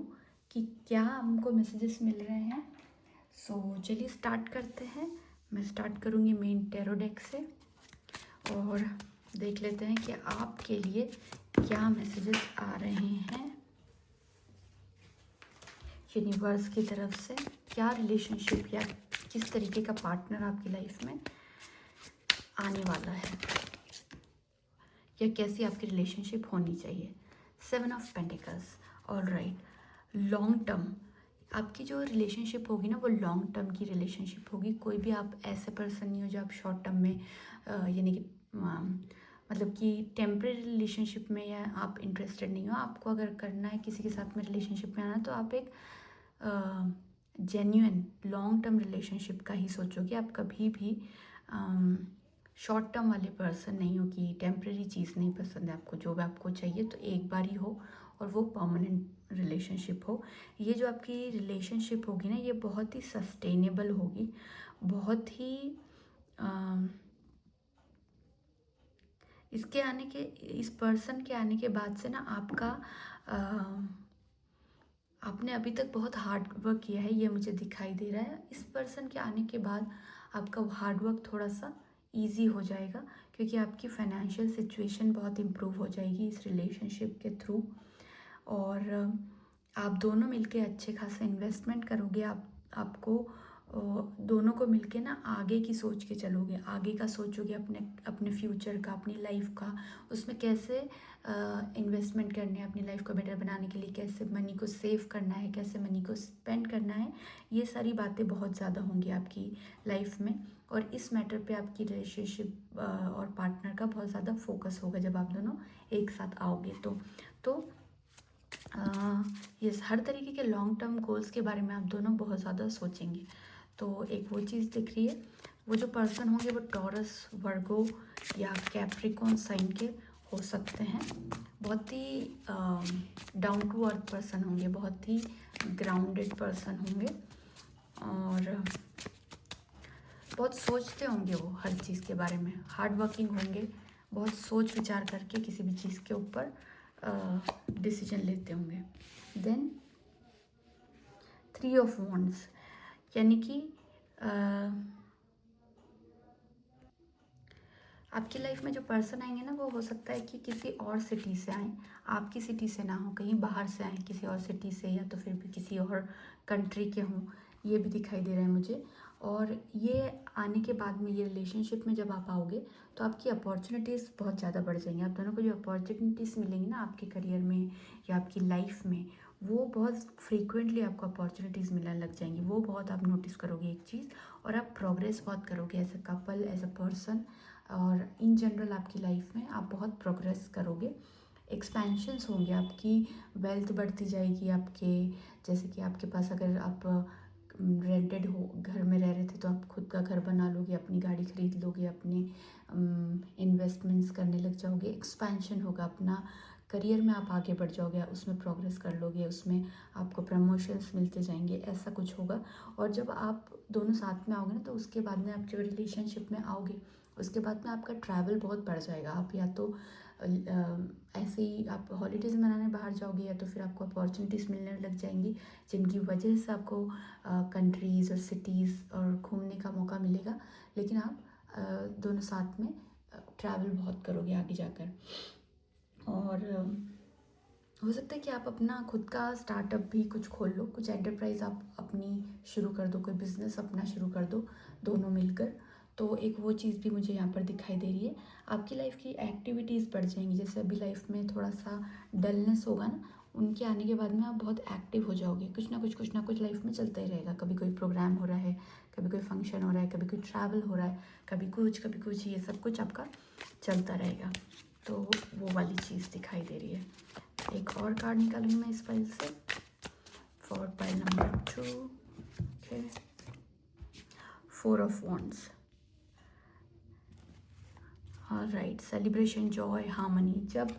कि क्या हमको मैसेजेस मिल रहे हैं। सो चलिए स्टार्ट करते हैं। मैं स्टार्ट करूँगी मेन टैरो डेक से, और देख लेते हैं कि आपके लिए क्या मैसेजेस आ रहे हैं यूनिवर्स की तरफ से। क्या रिलेशनशिप या किस तरीके का पार्टनर आपकी लाइफ में आने वाला है, या कैसी आपकी रिलेशनशिप होनी चाहिए। 7 of pentacles. Alright, long term आपकी जो रिलेशनशिप होगी ना वो लॉन्ग टर्म की रिलेशनशिप होगी। कोई भी आप ऐसे पर्सन नहीं हो जो आप शॉर्ट टर्म में यानी कि मतलब कि टेम्परेरी रिलेशनशिप में या आप इंटरेस्टेड नहीं हो। आपको अगर करना है किसी के साथ में रिलेशनशिप में आना, तो आप एक जेन्युइन लॉन्ग टर्म रिलेशनशिप का ही सोचोगे। आप कभी भी शॉर्ट टर्म वाले पर्सन नहीं हो कि टेम्परेरी चीज़ नहीं पसंद है आपको। जो भी आपको चाहिए तो एक बार ही हो और वो परमानेंट रिलेशनशिप हो। ये जो आपकी रिलेशनशिप होगी ना, ये बहुत ही सस्टेनेबल होगी, बहुत ही इसके आने के इस पर्सन के आने के बाद से ना आपका आपने अभी तक बहुत हार्ड वर्क किया है, ये मुझे दिखाई दे रहा है। इस पर्सन के आने के बाद आपका हार्ड वर्क थोड़ा सा इजी हो जाएगा, क्योंकि आपकी फाइनेंशियल सिचुएशन बहुत इम्प्रूव हो जाएगी इस रिलेशनशिप के थ्रू। और आप दोनों मिलके अच्छे खासा इन्वेस्टमेंट करोगे। आपको दोनों को मिलके ना आगे की सोच के चलोगे, आगे का सोचोगे, अपने अपने फ्यूचर का, अपनी लाइफ का, उसमें कैसे इन्वेस्टमेंट करने हैं अपनी लाइफ को बेटर बनाने के लिए, कैसे मनी को सेव करना है, कैसे मनी को स्पेंड करना है। ये सारी बातें बहुत ज़्यादा होंगी आपकी लाइफ में, और इस मैटर पे आपकी रिलेशनशिप और पार्टनर का बहुत ज़्यादा फोकस होगा जब आप दोनों एक साथ आओगे। तो ये हर तरीके के लॉन्ग टर्म गोल्स के बारे में आप दोनों बहुत ज़्यादा सोचेंगे। तो एक वो चीज़ दिख रही है। वो जो पर्सन होंगे वो टॉरस, वर्गो या कैप्रिकॉन साइन के हो सकते हैं। बहुत ही डाउन टू अर्थ पर्सन होंगे, बहुत ही ग्राउंडेड पर्सन होंगे, और बहुत सोचते होंगे वो हर चीज़ के बारे में, हार्ड वर्किंग होंगे, बहुत सोच विचार करके किसी भी चीज़ के ऊपर डिसीजन लेते होंगे। देन 3 ऑफ वॉन्ड्स, यानी कि आपकी लाइफ में जो पर्सन आएंगे ना, वो हो सकता है कि किसी और सिटी से आएँ, आपकी सिटी से ना हो, कहीं बाहर से आएँ, किसी और सिटी से, या तो फिर भी किसी और कंट्री के हों। ये भी दिखाई दे रहा है मुझे। और ये आने के बाद में, ये रिलेशनशिप में जब आप आओगे तो आपकी अपॉर्चुनिटीज़ बहुत ज़्यादा बढ़ जाएंगी। आप दोनों को जो अपॉर्चुनिटीज़ मिलेंगी ना आपके करियर में या आपकी लाइफ में, वो बहुत फ्रीक्वेंटली आपको अपॉर्चुनिटीज़ मिलने लग जाएंगी। वो बहुत आप नोटिस करोगे एक चीज़, और आप प्रोग्रेस बहुत करोगे as a couple, as a person, और इन जनरल आपकी लाइफ में आप बहुत प्रोग्रेस करोगे। एक्सपेंशंस होंगे, आपकी वेल्थ बढ़ती जाएगी आपके। जैसे कि आपके पास, अगर आप रेंटेड हो घर में रह रहे थे, तो आप खुद का घर बना लोगे, अपनी गाड़ी खरीद लोगे, अपने इन्वेस्टमेंट्स करने लग जाओगे। एक्सपेंशन होगा, अपना करियर में आप आगे बढ़ जाओगे, उसमें प्रोग्रेस कर लोगे, उसमें आपको प्रमोशंस मिलते जाएंगे, ऐसा कुछ होगा। और जब आप दोनों साथ में आओगे ना, तो उसके बाद में आप जब रिलेशनशिप में आओगे, उसके बाद में आपका ट्रैवल बहुत बढ़ जाएगा। आप या तो ऐसे ही आप हॉलीडेज़ मनाने बाहर जाओगे, या तो फिर आपको अपॉर्चुनिटीज़ मिलने लग जाएंगी, जिनकी वजह से आपको कंट्रीज़ और सिटीज़ और घूमने का मौका मिलेगा। लेकिन आप दोनों साथ में ट्रैवल बहुत करोगे आगे जाकर। और हो सकता है कि आप अपना खुद का स्टार्टअप भी कुछ खोल लो, कुछ एंटरप्राइज आप अपनी शुरू कर दो, कोई बिज़नेस अपना शुरू कर दो दोनों मिलकर। तो एक वो चीज़ भी मुझे यहाँ पर दिखाई दे रही है। आपकी लाइफ की एक्टिविटीज़ बढ़ जाएंगी। जैसे अभी लाइफ में थोड़ा सा डलनेस होगा ना, उनके आने के बाद में आप बहुत एक्टिव हो जाओगे। कुछ ना कुछ लाइफ में चलता ही रहेगा। कभी कोई प्रोग्राम हो रहा है, कभी कोई फंक्शन हो रहा है, कभी कोई ट्रैवल हो रहा है, कभी कुछ, ये सब कुछ आपका चलता रहेगा। तो वो वाली चीज़ दिखाई दे रही है। एक और कार्ड निकालूंगी मैं इस फाइल से, for pile number 2। Okay, 4 of wands. Right, celebration, Joy, harmony, जब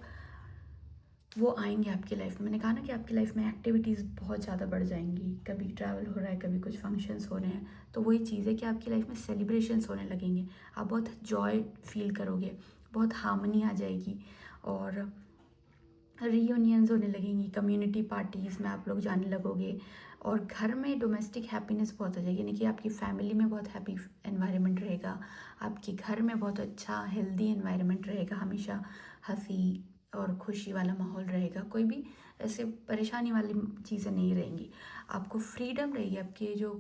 वो आएंगे आपकी लाइफ में। मैंने कहा ना कि आपकी लाइफ में एक्टिविटीज़ बहुत ज़्यादा बढ़ जाएंगी। कभी ट्रैवल हो रहा है, कभी कुछ फंक्शंस हो रहे हैं, तो वही चीज़ है कि आपकी लाइफ में सेलिब्रेशंस होने लगेंगे। आप बहुत जॉय फील करोगे, बहुत हार्मनी आ जाएगी, और रीयूनियंस होने लगेंगी। कम्युनिटी पार्टीज़ में आप लोग जाने लगोगे, और घर में डोमेस्टिक हैप्पीनेस बहुत हो जाएगी। यानी कि आपकी फैमिली में बहुत हैप्पी एनवायरनमेंट रहेगा, आपके घर में बहुत अच्छा हेल्दी एनवायरनमेंट रहेगा, हमेशा हंसी और खुशी वाला माहौल रहेगा। कोई भी ऐसे परेशानी वाली चीज़ें नहीं रहेंगी। आपको फ्रीडम रहेगी, आपके जो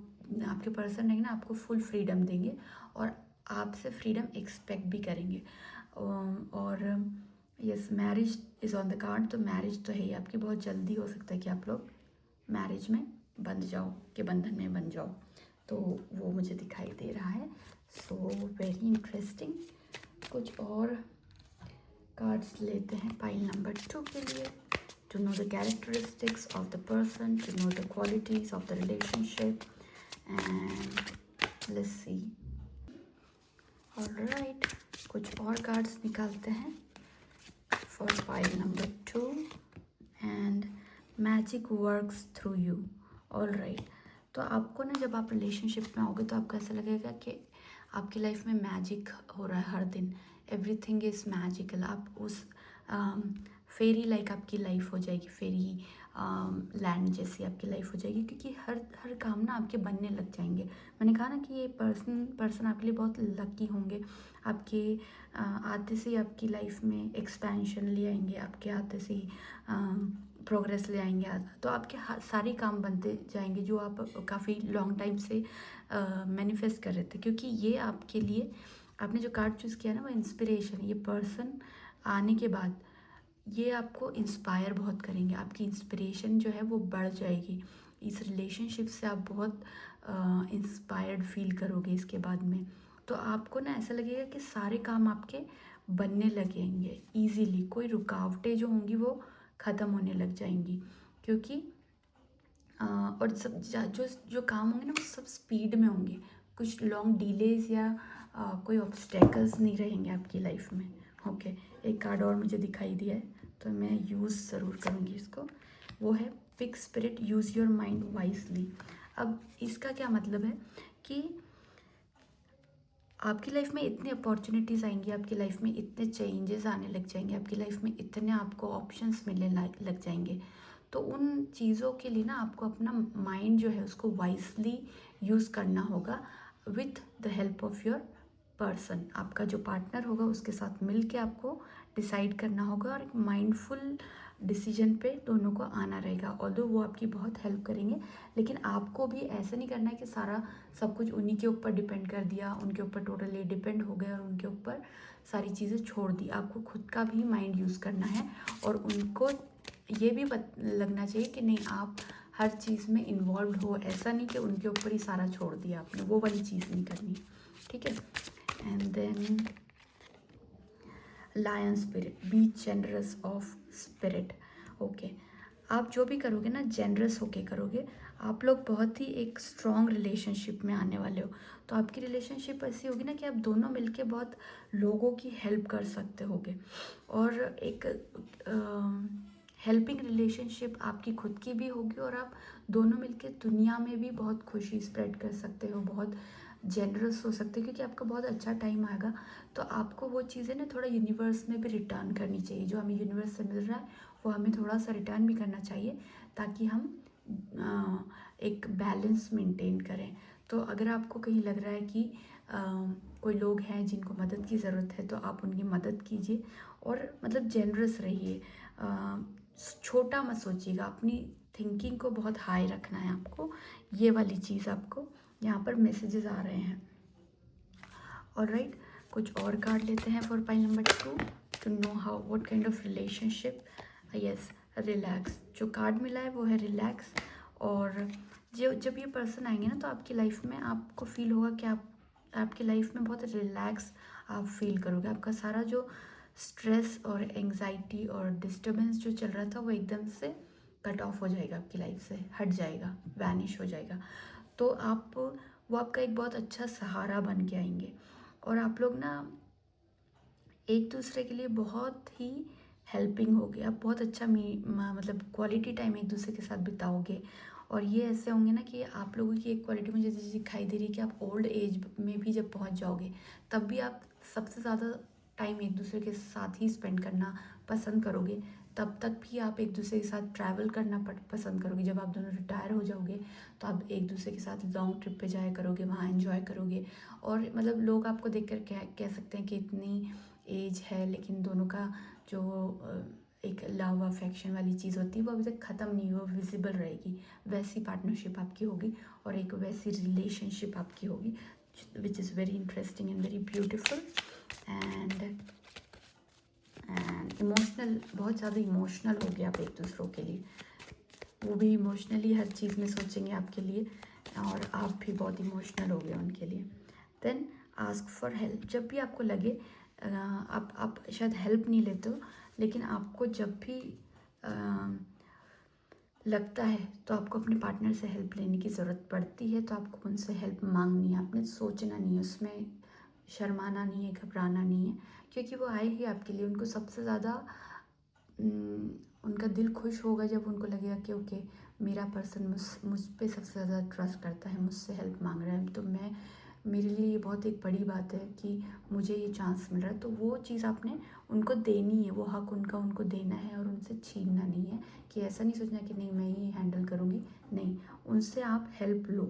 आपके पर्सन है ना आपको फुल फ्रीडम देंगे और आपसे फ्रीडम एक्सपेक्ट भी करेंगे। और yes, marriage is on the card, तो मैरिज तो है ही आपकी, बहुत जल्दी हो सकता है कि आप लोग मैरिज में बंध जाओ, के बंधन में बन जाओ, तो वो मुझे दिखाई दे रहा है। So very interesting. कुछ और कार्ड्स लेते हैं पाइल नंबर 2 के लिए। To know the characteristics of the person, to know the qualities of the relationship, and let's see. Alright, कुछ और कार्ड्स निकालते हैं for pile number 2 and magic works through you. Alright, तो आपको ना जब आप रिलेशनशिप में आओगे तो आपको ऐसा लगेगा कि आपकी लाइफ में मैजिक हो रहा है हर दिन, एवरीथिंग इज़ मैजिकल। आप उस फेरी लाइक आपकी लाइफ हो जाएगी, फेरी लैंड जैसी आपकी लाइफ हो जाएगी, क्योंकि हर हर काम ना आपके बनने लग जाएंगे। मैंने कहा ना कि ये पर्सन आपके लिए बहुत लकी होंगे। आपके आते से ही आपकी लाइफ में एक्सपेंशन ले आएंगे, आपके आते से ही प्रोग्रेस ले आएंगे, तो आपके सारे काम बनते जाएंगे जो आप काफ़ी लॉन्ग टाइम से मैनिफेस्ट कर रहे थे। क्योंकि ये आपके लिए, आपने जो कार्ड चूज़ किया ना वो इंस्पिरेशन, ये पर्सन आने के बाद ये आपको इंस्पायर बहुत करेंगे, आपकी इंस्पिरेशन जो है वो बढ़ जाएगी। इस रिलेशनशिप से आप बहुत इंस्पायर्ड फील करोगे इसके बाद में। तो आपको ना ऐसा लगेगा कि सारे काम आपके बनने लगेंगे इजीली, कोई रुकावटें जो होंगी वो ख़त्म होने लग जाएंगी। क्योंकि और सब जो जो काम होंगे ना वो सब स्पीड में होंगे, कुछ लॉन्ग डिलेज या कोई ऑब्स्टेकल्स नहीं रहेंगे आपकी लाइफ में। ओके, एक कार्ड और मुझे दिखाई दिया है तो मैं यूज़ ज़रूर करूँगी इसको, वो है pick spirit, use your mind wisely. अब इसका क्या मतलब है कि आपकी लाइफ में इतनी अपॉर्चुनिटीज़ आएंगी, आपकी लाइफ में इतने चेंजेस आने लग जाएंगे, आपकी लाइफ में इतने आपको ऑप्शंस मिलने लग जाएंगे। तो उन चीज़ों के लिए ना आपको अपना माइंड जो है उसको वाइजली यूज़ करना होगा with the help of your person. आपका जो पार्टनर होगा उसके साथ मिल के आपको डिसाइड करना होगा और एक माइंडफुल डिसीजन पे दोनों को आना रहेगा। ऑल्दो वो आपकी बहुत हेल्प करेंगे, लेकिन आपको भी ऐसा नहीं करना है कि सारा सब कुछ उन्हीं के ऊपर डिपेंड कर दिया, उनके ऊपर टोटली डिपेंड हो गए और उनके ऊपर सारी चीज़ें छोड़ दी। आपको खुद का भी माइंड यूज़ करना है और उनको ये भी लगना चाहिए कि नहीं आप हर चीज़ में इन्वॉल्व हो, ऐसा नहीं कि उनके ऊपर ही सारा छोड़ दिया आपने, वो वाली चीज़ नहीं करनी। ठीक है, and then lion spirit, be generous of spirit. Okay, आप जो भी करोगे ना जेनरस होके करोगे। आप लोग बहुत ही एक स्ट्रॉन्ग रिलेशनशिप में आने वाले हो, तो आपकी रिलेशनशिप ऐसी होगी ना कि आप दोनों मिलके बहुत लोगों की हेल्प कर सकते होगे। और एक हेल्पिंग रिलेशनशिप आपकी खुद की भी होगी और आप दोनों मिलके दुनिया में भी बहुत खुशी स्प्रेड कर सकते हो, बहुत जेनरस हो सकते हो, क्योंकि आपका बहुत अच्छा टाइम आएगा। तो आपको वो चीज़ें ना थोड़ा यूनिवर्स में भी रिटर्न करनी चाहिए, जो हमें यूनिवर्स से मिल रहा है वो हमें थोड़ा सा रिटर्न भी करना चाहिए, ताकि हम एक बैलेंस मेंटेन करें। तो अगर आपको कहीं लग रहा है कि कोई लोग हैं जिनको मदद की ज़रूरत है, तो आप उनकी मदद कीजिए और मतलब जेनरस रहिए, छोटा मत सोचिएगा, अपनी थिंकिंग को बहुत हाई रखना है आपको। ये वाली चीज़ आपको यहाँ पर मैसेजेस आ रहे हैं। ऑलराइट, कुछ और कार्ड लेते हैं for pile number 2 to know how what kind of relationship. Yes, relax, जो कार्ड मिला है वो है रिलैक्स। और जब ये पर्सन आएंगे ना तो आपकी लाइफ में आपको फील होगा कि आपकी लाइफ में बहुत रिलैक्स आप फील करोगे। आपका सारा जो स्ट्रेस और एंग्जाइटी और डिस्टर्बेंस जो चल रहा था वो एकदम से कट ऑफ हो जाएगा, आपकी लाइफ से हट जाएगा, वैनिश हो जाएगा। तो वो आपका एक बहुत अच्छा सहारा बन के आएंगे और आप लोग ना एक दूसरे के लिए बहुत ही हेल्पिंग होगे। आप बहुत अच्छा मतलब क्वालिटी टाइम एक दूसरे के साथ बिताओगे। और ये ऐसे होंगे ना कि आप लोगों की एक क्वालिटी मुझे दिखाई दे रही है कि आप ओल्ड एज में भी जब पहुंच जाओगे तब भी आप सबसे ज़्यादा टाइम एक दूसरे के साथ ही स्पेंड करना पसंद करोगे। तब तक भी आप एक दूसरे के साथ ट्रैवल करना पसंद करोगे। जब आप दोनों रिटायर हो जाओगे तो आप एक दूसरे के साथ लॉन्ग ट्रिप पे जाया करोगे, वहाँ एंजॉय करोगे। और मतलब लोग आपको देखकर कह सकते हैं कि इतनी एज है लेकिन दोनों का जो एक लव अफेक्शन वाली चीज़ होती है वो अभी तक ख़त्म नहीं हुई, वो विजिबल रहेगी। वैसी पार्टनरशिप आपकी होगी और एक वैसी रिलेशनशिप आपकी होगी विच is very interesting and very beautiful and emotional, बहुत ज़्यादा इमोशनल हो गया आप एक दूसरों के लिए। वो भी इमोशनली हर चीज़ में सोचेंगे आपके लिए और आप भी बहुत इमोशनल हो गए उनके लिए। Then ask for help. जब भी आपको लगे आप शायद हेल्प नहीं लेते हो, लेकिन आपको जब भी लगता है तो आपको अपने पार्टनर से हेल्प लेने की ज़रूरत पड़ती है, तो आपको उनसे हेल्प मांगनी है। आपने सोचना नहीं है, उसमें शर्माना नहीं है, घबराना नहीं है, क्योंकि वो आए ही आपके लिए। उनको सबसे ज़्यादा उनका दिल खुश होगा जब उनको लगेगा कि ओके मेरा पर्सन मुझ पे सबसे ज़्यादा ट्रस्ट करता है, मुझसे हेल्प मांग रहा है, तो मेरे लिए ये बहुत एक बड़ी बात है कि मुझे ये चांस मिल रहा है। तो वो चीज़ आपने उनको देनी है, वो हक उनका उनको देना है और उनसे छीनना नहीं है कि ऐसा नहीं सोचना कि नहीं मैं ही हैंडल करूँगी। नहीं, उनसे आप हेल्प लो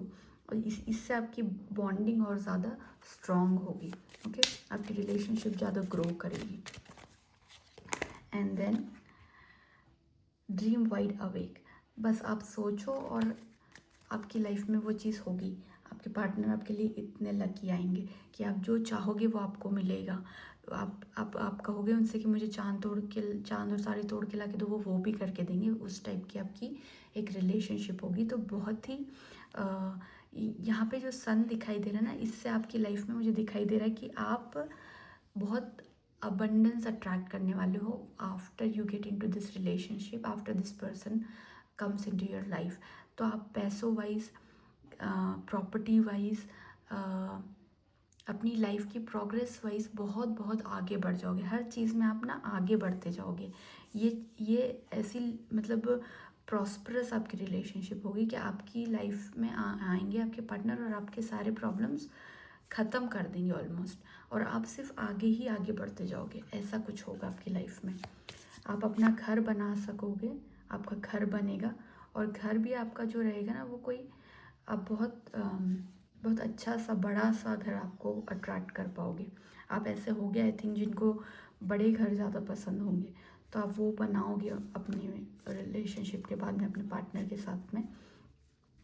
और इससे आपकी बॉन्डिंग और ज़्यादा स्ट्रॉन्ग होगी। ओके, आपकी रिलेशनशिप ज़्यादा ग्रो करेगी। And then dream wide awake. बस आप सोचो और आपकी लाइफ में वो चीज़ होगी। आपके पार्टनर आपके लिए इतने लकी आएंगे कि आप जो चाहोगे वो आपको मिलेगा। आप कहोगे उनसे कि मुझे चांद और तारे तोड़ के ला के दो, वो भी करके देंगे। उस टाइप की आपकी एक रिलेशनशिप होगी। तो बहुत ही यहाँ पे जो सन दिखाई दे रहा है ना, इससे आपकी लाइफ में मुझे दिखाई दे रहा है कि आप बहुत अबंडेंस अट्रैक्ट करने वाले हो after you get into this relationship, after this person comes into your life. तो आप पैसों वाइज, प्रॉपर्टी वाइज, अपनी लाइफ की प्रोग्रेस वाइज बहुत बहुत आगे बढ़ जाओगे। हर चीज़ में आप ना आगे बढ़ते जाओगे। ये ऐसी मतलब प्रॉस्परस आपकी रिलेशनशिप होगी कि आपकी लाइफ में आएंगे आपके पार्टनर और आपके सारे प्रॉब्लम्स ख़त्म कर देंगे ऑलमोस्ट, और आप सिर्फ आगे ही आगे बढ़ते जाओगे। ऐसा कुछ होगा आपकी लाइफ में। आप अपना घर बना सकोगे, आपका घर बनेगा, और घर भी आपका जो रहेगा ना, वो कोई आप बहुत अच्छा सा बड़ा सा घर आपको अट्रैक्ट कर पाओगे। आप ऐसे हो गया आई थिंक जिनको बड़े घर ज़्यादा पसंद होंगे, तो आप वो बनाओगे अपनी रिलेशनशिप के बाद में अपने पार्टनर के साथ में।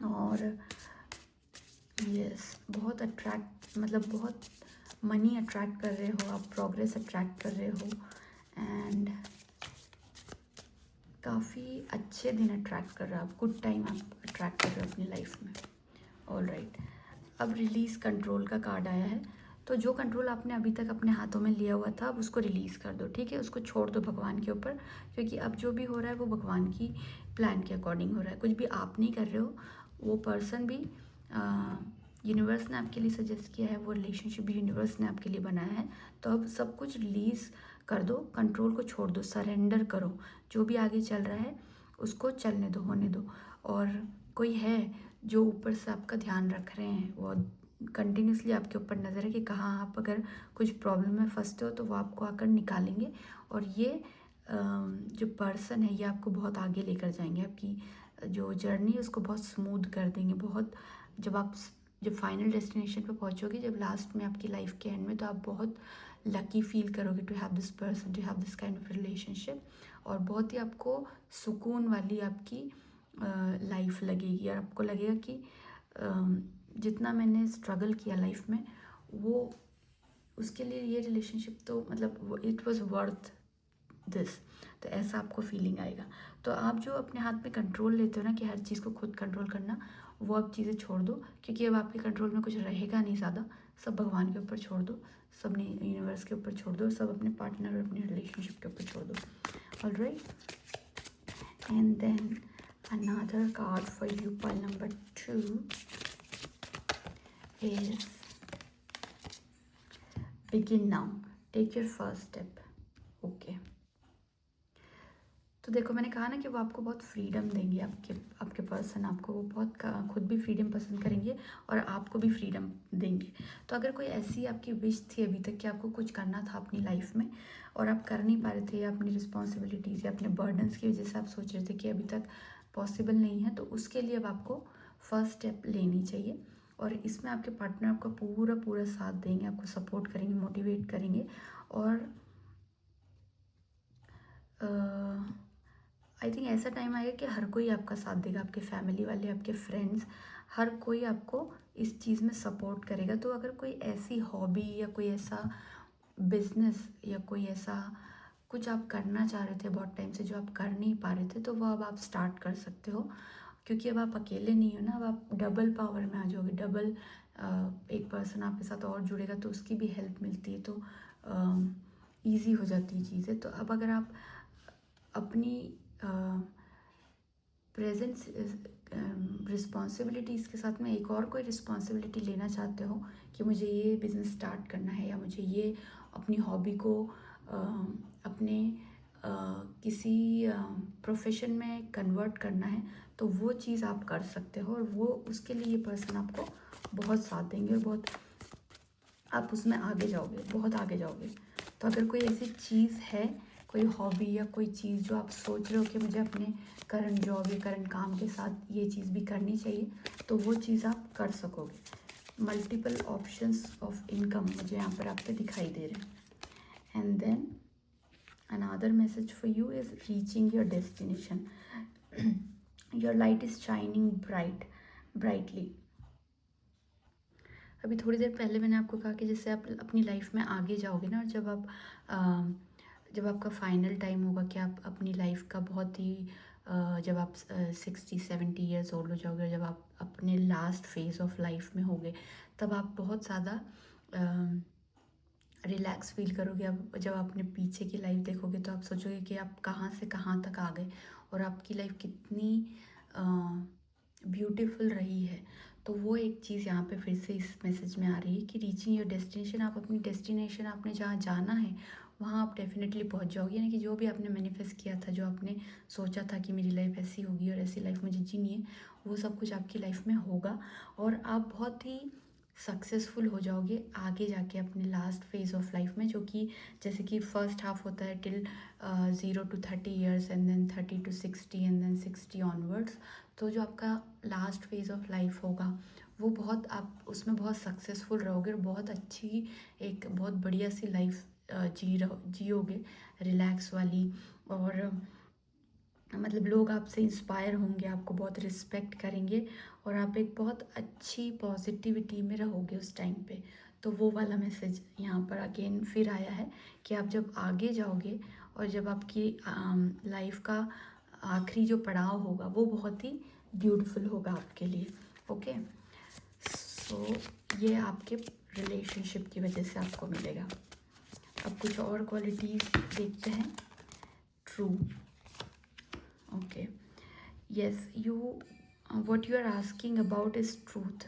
और यस, बहुत अट्रैक्ट मतलब बहुत मनी अट्रैक्ट कर रहे हो आप, प्रोग्रेस अट्रैक्ट कर रहे हो एंड काफ़ी अच्छे दिन अट्रैक्ट कर रहे हो आप, गुड टाइम आप अट्रैक्ट कर रहे हो अपनी लाइफ में। ऑल राइट, अब रिलीज़ कंट्रोल का कार्ड आया है। तो जो कंट्रोल आपने अभी तक अपने हाथों में लिया हुआ था, अब उसको रिलीज़ कर दो। ठीक है, उसको छोड़ दो भगवान के ऊपर, क्योंकि अब जो भी हो रहा है वो भगवान की प्लान के अकॉर्डिंग हो रहा है। कुछ भी आप नहीं कर रहे हो, वो पर्सन भी यूनिवर्स ने आपके लिए सजेस्ट किया है, वो रिलेशनशिप भी यूनिवर्स ने आपके लिए बनाया है। तो अब सब कुछ रिलीज़ कर दो, कंट्रोल को छोड़ दो, सरेंडर करो। जो भी आगे चल रहा है उसको चलने दो, होने दो। और कोई है जो ऊपर से आपका ध्यान रख रहे हैं, वो कंटिन्यूसली आपके ऊपर नज़र है कि कहाँ आप अगर कुछ प्रॉब्लम में फंसते हो तो वो आपको आकर निकालेंगे। और ये जो पर्सन है ये आपको बहुत आगे लेकर जाएंगे, आपकी जो जर्नी है उसको बहुत स्मूथ कर देंगे। बहुत जब फाइनल डेस्टिनेशन पे पहुंचोगे, जब लास्ट में आपकी लाइफ के एंड में, तो आप बहुत लकी फील करोगे to have this person, to have this kind of relationship. और बहुत ही आपको सुकून वाली आपकी लाइफ लगेगी, और आपको लगेगा कि जितना मैंने स्ट्रगल किया लाइफ में, वो उसके लिए ये रिलेशनशिप तो मतलब इट वाज वर्थ दिस। तो ऐसा आपको फीलिंग आएगा। तो आप जो अपने हाथ में कंट्रोल लेते हो ना कि हर चीज़ को खुद कंट्रोल करना, वो अब चीज़ें छोड़ दो, क्योंकि अब आपके कंट्रोल में कुछ रहेगा नहीं ज़्यादा। सब भगवान के ऊपर छोड़ दो, सब ने यूनिवर्स के ऊपर छोड़ दो, सब अपने पार्टनर और अपने रिलेशनशिप के ऊपर छोड़ दो। Alright, and then another card for you, pile number 2 is begin now, take your first step. Okay, तो देखो मैंने कहा ना कि वो आपको बहुत फ्रीडम देंगे, आपके पर्सन आपको वो बहुत खुद भी फ्रीडम पसंद करेंगे और आपको भी फ्रीडम देंगे। तो अगर कोई ऐसी आपकी विश थी अभी तक कि आपको कुछ करना था अपनी लाइफ में और आप कर नहीं पा रहे थे, या अपनी रिस्पॉन्सिबिलिटीज़ या अपने बर्डन्स की वजह से आप सोच रहे थे कि अभी तक पॉसिबल नहीं है, तो उसके लिए अब आपको फर्स्ट स्टेप लेनी चाहिए। और इसमें आपके पार्टनर आपका पूरा पूरा साथ देंगे, आपको सपोर्ट करेंगे, मोटिवेट करेंगे। और आई थिंक ऐसा टाइम आएगा कि हर कोई आपका साथ देगा, आपके फैमिली वाले, आपके फ्रेंड्स, हर कोई आपको इस चीज़ में सपोर्ट करेगा। तो अगर कोई ऐसी हॉबी या कोई ऐसा बिजनेस या कोई ऐसा कुछ आप करना चाह रहे थे बहुत टाइम से जो आप कर नहीं पा रहे थे, तो वो अब आप स्टार्ट कर सकते हो, क्योंकि अब आप अकेले नहीं हो ना, अब आप डबल पावर में आ जाओगे, डबल एक पर्सन आपके साथ और जुड़ेगा तो उसकी भी हेल्प मिलती है, तो ईज़ी हो जाती है चीज़ें। तो अब अगर आप अपनी प्रेजेंट रिस्पॉन्सिबिलिटीज़ के साथ में एक और कोई रिस्पॉन्सिबिलिटी लेना चाहते हो कि मुझे ये बिज़नेस स्टार्ट करना है या मुझे ये अपनी हॉबी को अपने किसी प्रोफेशन में कन्वर्ट करना है, तो वो चीज़ आप कर सकते हो, और वो उसके लिए ये पर्सन आपको बहुत साथ देंगे और बहुत आप उसमें आगे जाओगे, बहुत आगे जाओगे। तो अगर कोई ऐसी चीज़ है, कोई हॉबी या कोई चीज़ जो आप सोच रहे हो कि मुझे अपने करंट जॉब या करंट काम के साथ ये चीज़ भी करनी चाहिए, तो वो चीज़ आप कर सकोगे। मल्टीपल ऑप्शंस ऑफ इनकम मुझे यहाँ पर आपके दिखाई दे रहे हैं। And then another message for you is reaching your destination. Your light is shining brightly. अभी थोड़ी देर पहले मैंने आपको कहा कि जैसे आप अपनी लाइफ में आगे जाओगे ना, और जब आपका फाइनल टाइम होगा कि आप अपनी लाइफ का बहुत ही जब आप 60-70 ईयर्स ओल्ड हो जाओगे, और जब आप अपने लास्ट फेज ऑफ लाइफ में होगे, तब आप बहुत ज़्यादा रिलैक्स फील करोगे। अब जब आप अपने पीछे की लाइफ देखोगे तो आप सोचोगे कि आप कहाँ से कहाँ तक आ गए और आपकी लाइफ कितनी ब्यूटीफुल रही है। तो वो एक चीज़ यहाँ पे फिर से इस मैसेज में आ रही है कि रीचिंग योर डेस्टिनेशन, आप अपनी डेस्टिनेशन, आपने जहाँ जाना है वहाँ आप डेफिनेटली पहुँच जाओगे। यानी कि जो भी आपने मैनिफेस्ट किया था, जो आपने सोचा था कि मेरी लाइफ ऐसी होगी और ऐसी लाइफ मुझे जीनी है, वो सब कुछ आपकी लाइफ में होगा और आप बहुत ही सक्सेसफुल हो जाओगे आगे जाके अपने लास्ट फेज ऑफ लाइफ में, जो कि जैसे कि फर्स्ट हाफ होता है till 0 to 30 years, and then 30 to 60, and then 60 onwards. तो जो आपका लास्ट फेज ऑफ लाइफ होगा वो बहुत, आप उसमें बहुत सक्सेसफुल रहोगे और बहुत अच्छी, एक बहुत बढ़िया सी लाइफ जियोगे, रिलैक्स वाली। और मतलब लोग आपसे इंस्पायर होंगे, आपको बहुत रिस्पेक्ट करेंगे और आप एक बहुत अच्छी पॉजिटिविटी में रहोगे उस टाइम पे। तो वो वाला मैसेज यहाँ पर अगेन फिर आया है कि आप जब आगे जाओगे और जब आपकी लाइफ का आखिरी जो पड़ाव होगा वो बहुत ही ब्यूटीफुल होगा आपके लिए। ओके, सो ये आपके रिलेशनशिप की वजह से आपको मिलेगा। अब कुछ और क्वालिटीज़ देखते हैं। True, okay, yes, what you are asking about is truth.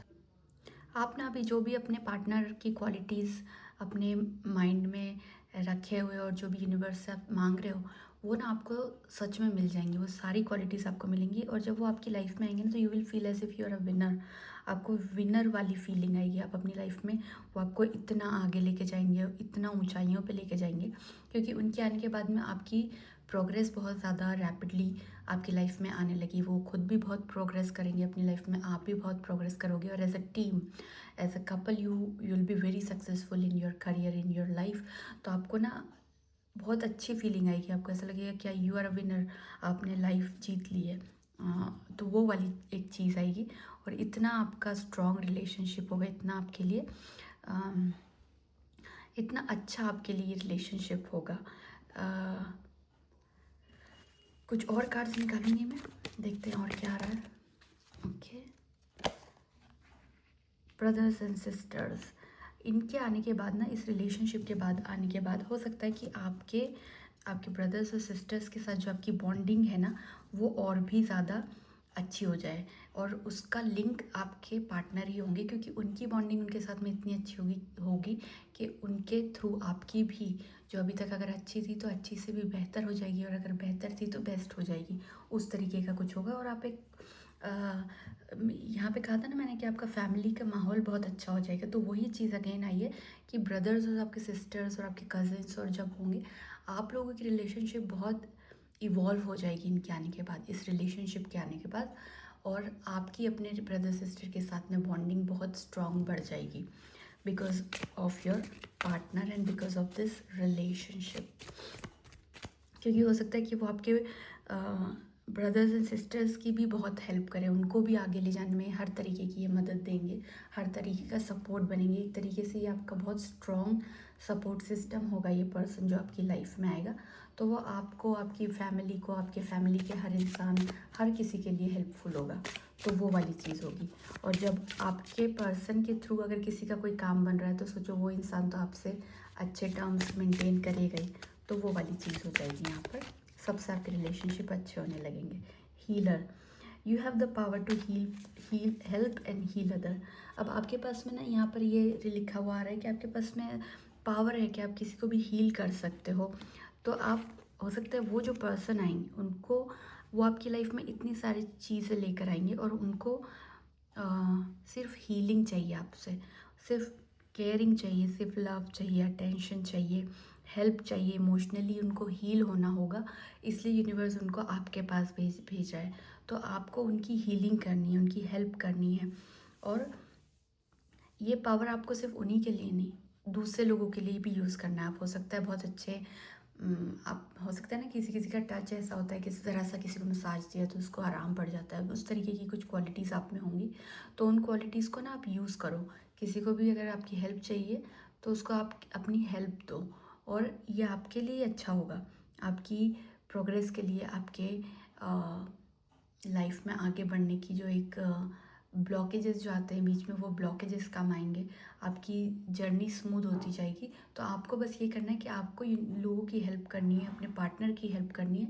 आप ना अभी जो भी अपने पार्टनर की क्वालिटीज़ अपने माइंड में रखे हुए और जो भी यूनिवर्स से आप मांग रहे हो, वो ना आपको सच में मिल जाएंगी, वो सारी क्वालिटीज़ आपको मिलेंगी। और जब वो आपकी लाइफ में आएंगे ना, तो you will feel as if you are a winner. आपको विनर वाली फीलिंग आएगी। आप अपनी लाइफ में वो आपको इतना आगे लेके जाएंगे, इतना ऊंचाइयों पे लेके जाएंगे, क्योंकि उनके आने के बाद में आपकी प्रोग्रेस बहुत ज़्यादा रैपिडली आपकी लाइफ में आने लगी। वो खुद भी बहुत प्रोग्रेस करेंगे अपनी लाइफ में, आप भी बहुत प्रोग्रेस करोगे, और as a team, as a couple, you will be very successful in your career, in your life. तो आपको ना बहुत अच्छी फीलिंग आएगी, आपको ऐसा लगेगा क्या यू आर अ विनर, आपने लाइफ जीत ली है। तो वो वाली एक चीज़ आएगी, और इतना आपका स्ट्रॉन्ग रिलेशनशिप होगा, इतना आपके लिए इतना अच्छा आपके लिए रिलेशनशिप होगा। कुछ और कार्ड्स निकालूंगी मैं, देखते हैं और क्या आ रहा है। ओके, ब्रदर्स एंड सिस्टर्स, इनके आने के बाद ना, इस रिलेशनशिप के बाद आने के बाद हो सकता है कि आपके ब्रदर्स और सिस्टर्स के साथ जो आपकी बॉन्डिंग है ना, वो और भी ज़्यादा अच्छी हो जाए, और उसका लिंक आपके पार्टनर ही होंगे, क्योंकि उनकी बॉन्डिंग उनके साथ में इतनी अच्छी होगी कि उनके थ्रू आपकी भी जो अभी तक अगर अच्छी थी तो अच्छी से भी बेहतर हो जाएगी, और अगर बेहतर थी तो बेस्ट हो जाएगी। उस तरीके का कुछ होगा। और आप एक यहाँ पे कहा था ना मैंने कि आपका फैमिली का माहौल बहुत अच्छा हो जाएगा, तो वही चीज़ अगेन आई है कि ब्रदर्स और आपके सिस्टर्स और आपके कज़िन्स और जब होंगे, आप लोगों की रिलेशनशिप बहुत इवॉल्व हो जाएगी इनके आने के बाद, इस रिलेशनशिप के आने के बाद, और आपकी अपने ब्रदर सिस्टर के साथ में बॉन्डिंग बहुत स्ट्रॉन्ग बढ़ जाएगी because of your partner and because of this relationship. क्योंकि हो सकता है कि वो आपके ब्रदर्स एंड सिस्टर्स की भी बहुत हेल्प करें, उनको भी आगे ले जाने में हर तरीके की ये मदद देंगे, हर तरीके का सपोर्ट बनेंगे। एक तरीके से ये आपका बहुत स्ट्रॉन्ग सपोर्ट सिस्टम होगा, ये पर्सन जो आपकी लाइफ में आएगा। तो वो आपको, आपकी फैमिली को, आपके फैमिली के हर इंसान, हर किसी के लिए हेल्पफुल होगा। तो वो वाली चीज़ होगी। और जब आपके पर्सन के थ्रू अगर किसी का कोई काम बन रहा है तो सोचो वो इंसान तो आपसे अच्छे टर्म्स मेंटेन करेगा ही। तो वो वाली चीज़ हो जाएगी यहाँ पर। सबसे आपके रिलेशनशिप अच्छे होने लगेंगे। Healer, you have the power to heal help and heal other. अब आपके पास में ना यहाँ पर ये लिखा हुआ आ रहा है कि आपके पास में पावर है कि आप किसी को भी हील कर सकते हो। तो आप, हो सकता है वो जो पर्सन आएंगे उनको, वो आपकी लाइफ में इतनी सारी चीज़ें लेकर आएंगे और उनको सिर्फ हीलिंग चाहिए आपसे, सिर्फ केयरिंग चाहिए, सिर्फ लव चाहिए, अटेंशन चाहिए, हेल्प चाहिए, इमोशनली उनको हील होना होगा। इसलिए यूनिवर्स उनको आपके पास भेजा है। तो आपको उनकी हीलिंग करनी है, उनकी हेल्प करनी है। और ये पावर आपको सिर्फ उन्हीं के लिए नहीं, दूसरे लोगों के लिए भी यूज़ करना है। आप, हो सकता है बहुत अच्छे, आप, हो सकता है ना किसी किसी का टच ऐसा होता है, किसी तरह सा किसी को मसाज दिया तो उसको आराम पड़ जाता है। उस तरीके की कुछ क्वालिटीज़ आप में होंगी। तो उन क्वालिटीज़ को ना आप यूज़ करो। किसी को भी अगर आपकी हेल्प चाहिए तो उसको आप अपनी हेल्प दो। और ये आपके लिए अच्छा होगा, आपकी प्रोग्रेस के लिए, आपके लाइफ में आगे बढ़ने की जो एक ब्लॉकेजेस जो आते हैं बीच में, वो ब्लॉकेजेस कम आएंगे, आपकी जर्नी स्मूथ होती जाएगी। तो आपको बस ये करना है कि आपको लोगों की हेल्प करनी है, अपने पार्टनर की हेल्प करनी है,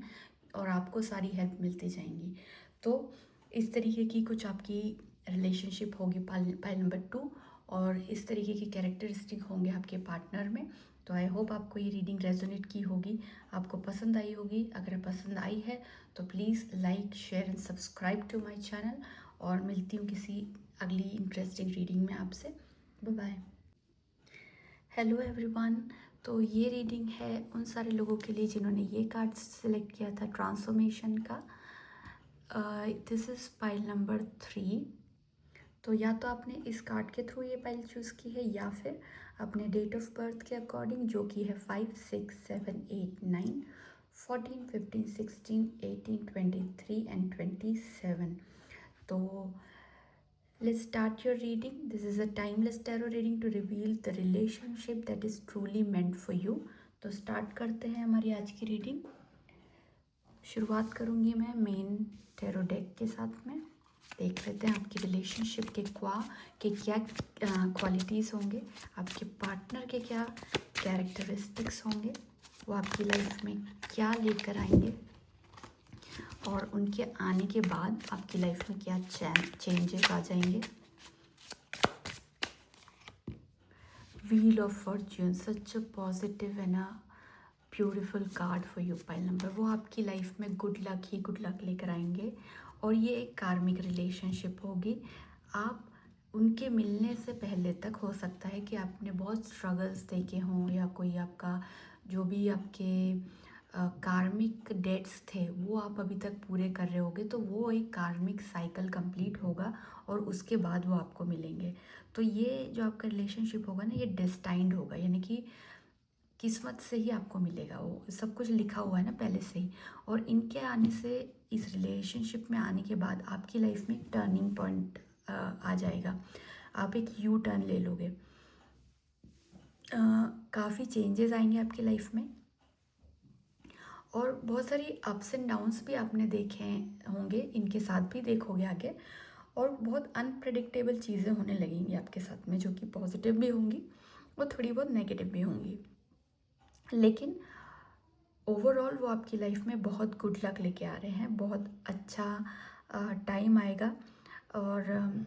और आपको सारी हेल्प मिलती जाएंगी। तो इस तरीके की कुछ आपकी रिलेशनशिप होगी पाइल नंबर 2, और इस तरीके की कैरेक्टरिस्टिक होंगे आपके पार्टनर में। तो आई होप आपको ये रीडिंग रेजोनेट की होगी, आपको पसंद आई होगी। अगर पसंद आई है तो please like, share and subscribe to my channel. और मिलती हूँ किसी अगली इंटरेस्टिंग रीडिंग में आपसे। Bye bye. Hello everyone. तो ये रीडिंग है उन सारे लोगों के लिए जिन्होंने ये कार्ड सेलेक्ट किया था ट्रांसफॉर्मेशन का। This is pile number 3। तो या तो आपने इस कार्ड के थ्रू ये पाइल चूज़ की है, या फिर अपने डेट ऑफ बर्थ के अकॉर्डिंग, जो कि है 5, 6, 7, 8, 9, 14, 15, 16, 18, 23 एंड 27। तो let's start your reading. This is a timeless tarot reading to reveal the relationship that is truly meant for you. तो स्टार्ट करते हैं हमारी आज की रीडिंग। शुरुआत करूँगी मैं मेन टैरो डेक के साथ में। देख लेते हैं आपकी रिलेशनशिप के क्या क्वालिटीज़ होंगे, आपके पार्टनर के क्या कैरेक्टरिस्टिक्स होंगे, वो आपकी लाइफ में क्या लेकर आएंगे, और उनके आने के बाद आपकी लाइफ में क्या चेंजेस आ जाएंगे। Wheel of Fortune, such a positive and a beautiful card for you pile number. वो आपकी लाइफ में गुड लक लेकर आएंगे। और ये एक कार्मिक रिलेशनशिप होगी। आप उनके मिलने से पहले तक हो सकता है कि आपने बहुत स्ट्रगल्स देखे हों, या कोई आपका जो भी आपके कार्मिक डेट्स थे वो आप अभी तक पूरे कर रहे होगे। तो वो एक कार्मिक साइकिल कंप्लीट होगा और उसके बाद वो आपको मिलेंगे। तो ये जो आपका रिलेशनशिप होगा ना, ये डेस्टाइंड होगा, यानी कि किस्मत से ही आपको मिलेगा। वो सब कुछ लिखा हुआ है ना पहले से ही। और इनके आने से, इस रिलेशनशिप में आने के बाद आपकी लाइफ में एक टर्निंग पॉइंट आ जाएगा। आप एक यू टर्न ले लोगे। काफ़ी चेंजेस आएंगे आपकी लाइफ में, और बहुत सारी अप्स एंड डाउन्स भी आपने देखे होंगे, इनके साथ भी देखोगे आगे। और बहुत अनप्रेडिक्टेबल चीज़ें होने लगेंगी आपके साथ में, जो कि पॉजिटिव भी होंगी और थोड़ी बहुत नेगेटिव भी होंगी। लेकिन ओवरऑल वो आपकी लाइफ में बहुत गुड लक लेके आ रहे हैं। बहुत अच्छा टाइम आएगा, और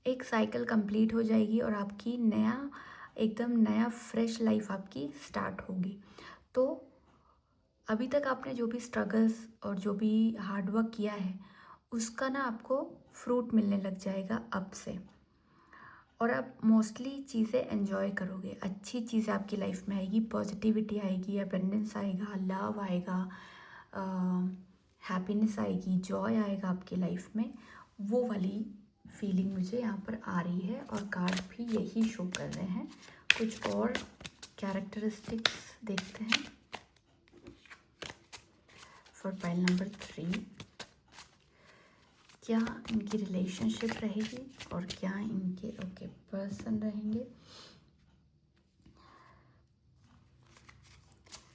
एक साइकिल कंप्लीट हो जाएगी, और आपकी एकदम नया फ्रेश लाइफ आपकी स्टार्ट होगी। तो अभी तक आपने जो भी स्ट्रगल्स और जो भी हार्डवर्क किया है, उसका ना आपको फ्रूट मिलने लग जाएगा अब से। और आप मोस्टली चीज़ें एंजॉय करोगे, अच्छी चीज़ें आपकी लाइफ में आएगी, पॉजिटिविटी आएगी, अबंडेंस आएगा, लव आएगा, हैप्पीनेस आएगी, जॉय आएगा आपकी लाइफ में। वो वाली फीलिंग मुझे यहाँ पर आ रही है, और कार्ड भी यही शो कर रहे हैं। कुछ और कैरेक्टरिस्टिक्स देखते हैं। फॉर पाइल नंबर 3, क्या इनकी रिलेशनशिप रहेगी और क्या इनके पर्सन रहेंगे।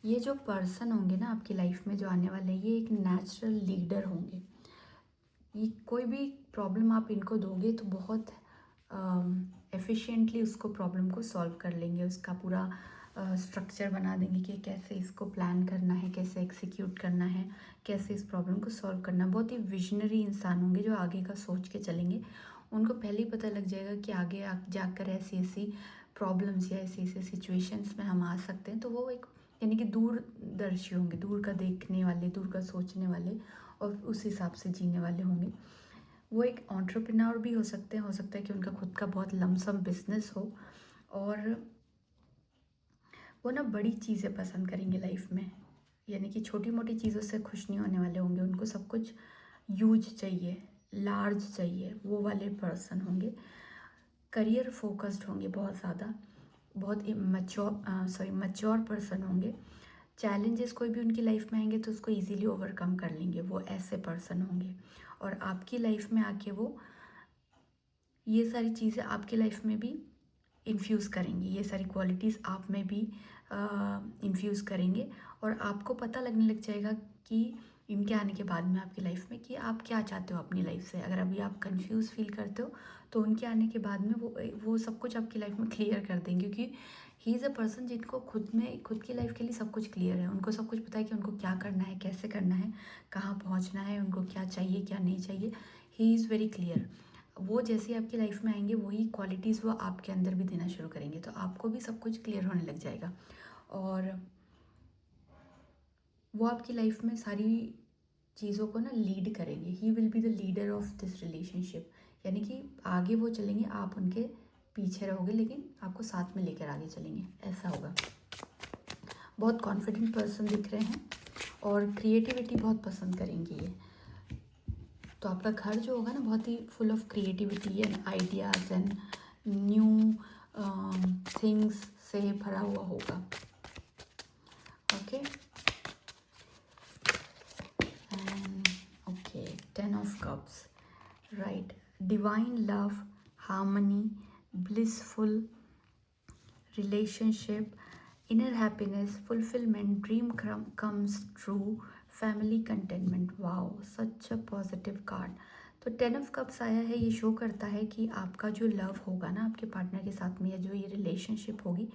ये जो पर्सन होंगे ना आपकी लाइफ में जो आने वाले, ये एक नेचुरल लीडर होंगे। ये कोई भी प्रॉब्लम आप इनको दोगे तो बहुत एफिशिएंटली उसको प्रॉब्लम को सॉल्व कर लेंगे। उसका पूरा स्ट्रक्चर बना देंगे कि कैसे इसको प्लान करना है, कैसे एग्जीक्यूट करना है, कैसे इस प्रॉब्लम को सॉल्व करना है। बहुत ही विजनरी इंसान होंगे जो आगे का सोच के चलेंगे। उनको पहले ही पता लग जाएगा कि आगे जाकर ऐसी ऐसी प्रॉब्लम्स या ऐसी ऐसी सिचुएशंस में हम आ सकते हैं। तो वो एक यानी कि दूरदर्शी होंगे, दूर का देखने वाले, दूर का सोचने वाले और उस हिसाब से जीने वाले होंगे। वो एक एंटरप्रेन्योर भी हो सकते हैं। हो सकता है कि उनका खुद का बहुत लमसम बिजनेस हो और वो ना बड़ी चीज़ें पसंद करेंगे लाइफ में, यानी कि छोटी मोटी चीज़ों से खुश नहीं होने वाले होंगे। उनको सब कुछ ह्यूज चाहिए, लार्ज चाहिए, वो वाले पर्सन होंगे। करियर फोकस्ड होंगे बहुत ज़्यादा, बहुत मैच्योर पर्सन होंगे। चैलेंजेस कोई भी उनकी लाइफ में आएंगे तो उसको इजीली ओवरकम कर लेंगे, वो ऐसे पर्सन होंगे। और आपकी लाइफ में आके वो ये सारी चीज़ें आपकी लाइफ में भी इन्फ्यूज़ करेंगी, ये सारी क्वालिटीज़ आप में भी इन्फ्यूज़ करेंगे। और आपको पता लगने लग जाएगा कि इनके आने के बाद में आपकी लाइफ में कि आप क्या चाहते हो अपनी लाइफ से। अगर अभी आप कंफ्यूज फील करते हो तो उनके आने के बाद में वो सब कुछ आपकी लाइफ में क्लियर कर देंगे, क्योंकि ही इज़ अ पर्सन जिनको खुद की लाइफ के लिए सब कुछ क्लियर है। उनको सब कुछ पता है कि उनको क्या करना है, कैसे करना है, कहाँ पहुँचना है, उनको क्या चाहिए क्या नहीं चाहिए। He is very clear. वो जैसे आपकी लाइफ में आएंगे वही क्वालिटीज़ वो आपके अंदर भी देना शुरू करेंगे, तो आपको भी सब कुछ क्लियर होने लग जाएगा। और वो आपकी लाइफ में सारी चीज़ों को ना लीड करेंगे। ही will be the leader of this relationship, यानी कि आगे वो चलेंगे, आप उनके पीछे रहोगे लेकिन आपको साथ में लेकर आगे चलेंगे, ऐसा होगा। बहुत कॉन्फिडेंट पर्सन दिख रहे हैं और क्रिएटिविटी बहुत पसंद करेंगे ये। तो आपका घर जो होगा ना बहुत ही full of creativity and ideas and new things से भरा हुआ होगा। Okay and okay 10 of cups, right. Divine love, harmony, blissful relationship, inner happiness, fulfillment, dream comes true, family contentment. wow, such a positive card। तो 10 of cups आया है। ये show करता है कि आपका जो लव होगा ना आपके पार्टनर के साथ में, या जो ये रिलेशनशिप होगी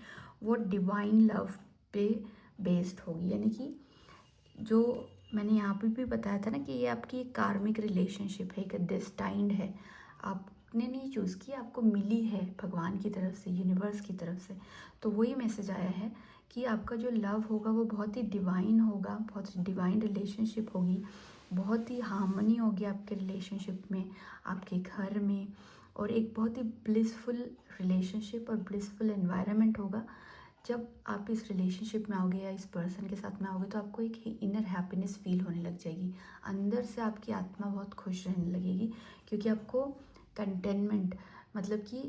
वो डिवाइन लव पे बेस्ड होगी। यानी कि जो मैंने यहाँ पे भी बताया था ना कि ये आपकी एक कार्मिक रिलेशनशिप है, एक डेस्टाइंड है। आपने नहीं चूज़ की, आपको मिली है भगवान की तरफ से, यूनिवर्स की तरफ से। तो वही मैसेज आया है कि आपका जो लव होगा वो बहुत ही डिवाइन होगा, बहुत डिवाइन रिलेशनशिप होगी, बहुत ही हार्मनी होगी आपके रिलेशनशिप में, आपके घर में। और एक बहुत ही ब्लिसफुल रिलेशनशिप और ब्लिसफुल एनवायरनमेंट होगा। जब आप इस रिलेशनशिप में आओगे या इस पर्सन के साथ में आओगे तो आपको एक इनर हैप्पीनेस फील होने लग जाएगी। अंदर से आपकी आत्मा बहुत खुश रहने लगेगी, क्योंकि आपको कंटेनमेंट, मतलब कि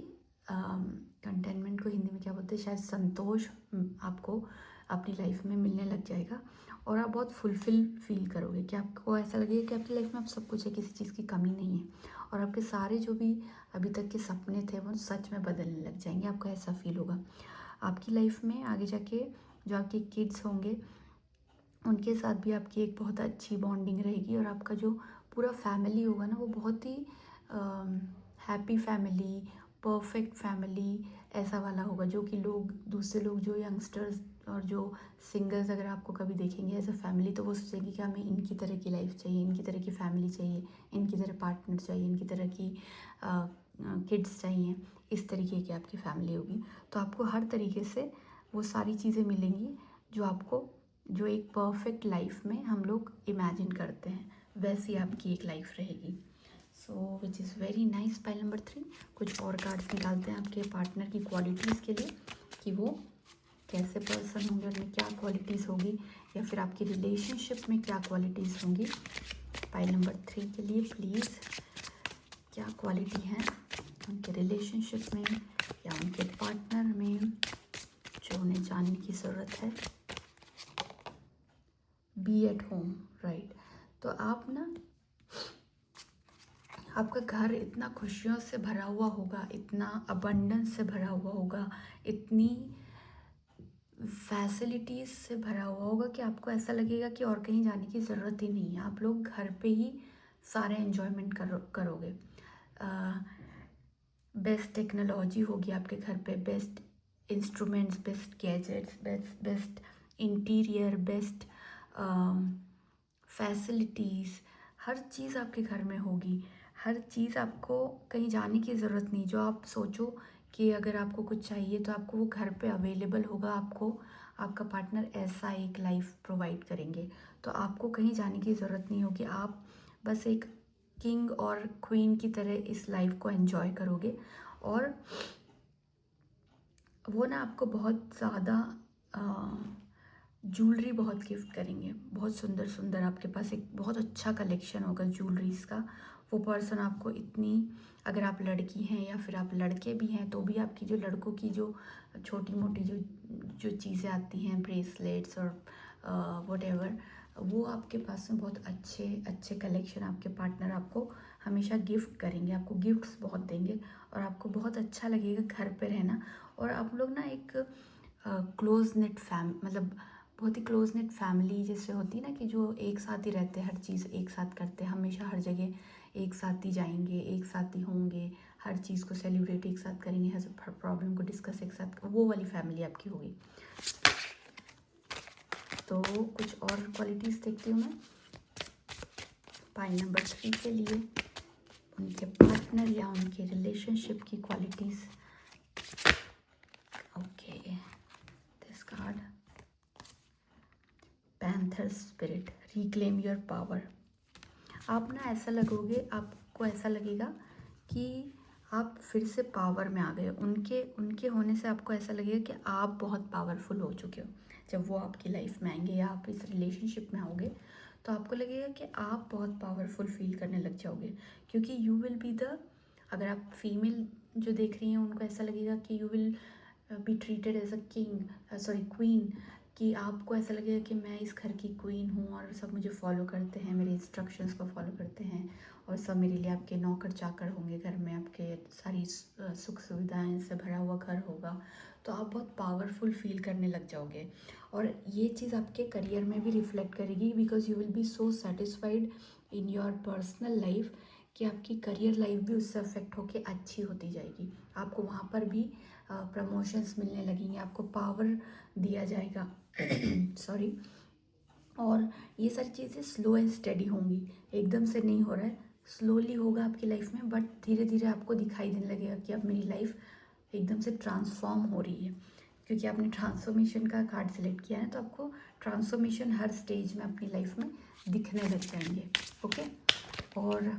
कंटेनमेंट को हिंदी में क्या बोलते हैं, शायद संतोष आपको अपनी लाइफ में मिलने लग जाएगा। और आप बहुत फुलफिल फील करोगे कि आपको ऐसा लगेगा कि आपकी लाइफ में आप सब कुछ है, किसी चीज़ की कमी नहीं है। और आपके सारे जो भी अभी तक के सपने थे वो सच में बदलने लग जाएंगे, आपको ऐसा फील होगा। आपकी लाइफ में आगे जाके जो आपके किड्स होंगे उनके साथ भी आपकी एक बहुत अच्छी बॉन्डिंग रहेगी। और आपका जो पूरा फैमिली होगा ना वो बहुत ही हैप्पी फैमिली, परफेक्ट फैमिली ऐसा वाला होगा, जो कि दूसरे लोग जो यंगस्टर्स और जो सिंगल्स अगर आपको कभी देखेंगे एज अ फैमिली तो वो सोचेंगे कि हमें इनकी तरह की लाइफ चाहिए, इनकी तरह की फैमिली चाहिए, इनकी तरह पार्टनर चाहिए, इनकी तरह की किड्स चाहिए। इस तरीके की आपकी फैमिली होगी। तो आपको हर तरीके से वो सारी चीज़ें मिलेंगी जो एक परफेक्ट लाइफ में हम लोग इमेजिन करते हैं, वैसी आपकी एक लाइफ रहेगी। So which is very nice. Pile number 3, कुछ और कार्ड्स निकालते हैं आपके पार्टनर की क्वालिटीज़ के लिए कि वो कैसे पर्सन होंगे, उनमें क्या क्वालिटीज़ होगी, या फिर आपकी रिलेशनशिप में क्या क्वालिटीज़ होंगी। पाइल नंबर 3 के लिए प्लीज़ क्या क्वालिटी है उनके रिलेशनशिप में या उनके पार्टनर में जो उन्हें जानने की ज़रूरत है। Be at home, right. तो आप ना, आपका घर इतना खुशियों से भरा हुआ होगा, इतना अबंडेंस से भरा हुआ होगा, इतनी फैसिलिटीज़ से भरा हुआ होगा कि आपको ऐसा लगेगा कि और कहीं जाने की ज़रूरत ही नहीं है। आप लोग घर पे ही सारे एन्जॉयमेंट करोगे। बेस्ट टेक्नोलॉजी होगी आपके घर पे, best instruments, best gadgets, best interior, best facilities, हर चीज़ आपके घर में होगी। हर चीज़, आपको कहीं जाने की ज़रूरत नहीं। जो आप सोचो कि अगर आपको कुछ चाहिए तो आपको वो घर पे अवेलेबल होगा। आपको आपका पार्टनर ऐसा एक लाइफ प्रोवाइड करेंगे, तो आपको कहीं जाने की ज़रूरत नहीं होगी। आप बस एक किंग और क्वीन की तरह इस लाइफ को एंजॉय करोगे। और वो ना आपको बहुत ज़्यादा ज्वेलरी बहुत गिफ्ट करेंगे, बहुत सुंदर सुंदर। आपके पास एक बहुत अच्छा कलेक्शन होगा ज्वेलरीज़ का। वो पर्सन आपको इतनी, अगर आप लड़की हैं या फिर आप लड़के भी हैं तो भी आपकी जो लड़कों की जो छोटी मोटी जो जो चीज़ें आती हैं, ब्रेसलेट्स और वॉटेवर, वो आपके पास में बहुत अच्छे अच्छे कलेक्शन आपके पार्टनर आपको हमेशा गिफ्ट करेंगे। आपको गिफ्ट्स बहुत देंगे और आपको बहुत अच्छा लगेगा घर पे रहना। और आप लोग ना एक क्लोज नेट मतलब बहुत ही क्लोज नेट फैमिली जैसे होती है ना, कि जो एक साथ ही रहते हैं, हर चीज़ एक साथ करते हैं, हमेशा हर जगह एक साथ ही जाएंगे, एक साथ ही होंगे, हर चीज़ को सेलिब्रेट एक साथ करेंगे, हर प्रॉब्लम को डिस्कस एक साथ, वो वाली फैमिली आपकी होगी। तो कुछ और क्वालिटीज़ देखती हूँ मैं पाइल नंबर 3 के लिए, उनके पार्टनर या उनके रिलेशनशिप की qualities. Okay, this card, panther spirit, reclaim your power. आप ना ऐसा लगोगे, आपको ऐसा लगेगा कि आप फिर से पावर में आ गए। उनके उनके होने से आपको ऐसा लगेगा कि आप बहुत पावरफुल हो चुके हो। जब वो आपकी लाइफ में आएंगे या आप इस रिलेशनशिप में आओगे तो आपको लगेगा कि आप बहुत पावरफुल फील करने लग जाओगे, क्योंकि यू विल बी द, अगर आप फीमेल जो देख रही हैं उनको ऐसा लगेगा कि you will be treated as a king, sorry queen, कि आपको ऐसा लगेगा कि मैं इस घर की क्वीन हूँ और सब मुझे फॉलो करते हैं, मेरे इंस्ट्रक्शंस को फॉलो करते हैं और सब मेरे लिए आपके नौकर चाकर होंगे घर में, आपके सारी सुख सुविधाएं से भरा हुआ घर होगा। तो आप बहुत पावरफुल फील करने लग जाओगे और ये चीज़ आपके करियर में भी रिफ्लेक्ट करेगी, because you will B so satisfied in your personal life कि आपकी करियर लाइफ भी उससे अफेक्ट होके अच्छी होती जाएगी। आपको वहाँ पर भी प्रमोशंस मिलने लगेंगे, आपको पावर दिया जाएगा सॉरी। और ये सारी चीज़ें स्लो एंड स्टेडी होंगी, एकदम से नहीं हो रहा है, स्लोली होगा आपकी लाइफ में, बट धीरे धीरे आपको दिखाई देने लगेगा कि अब मेरी लाइफ एकदम से ट्रांसफॉर्म हो रही है, क्योंकि आपने ट्रांसफॉर्मेशन का कार्ड सेलेक्ट किया है। तो आपको ट्रांसफॉर्मेशन हर स्टेज में अपनी लाइफ में दिखने लग जाएंगे। ओके, और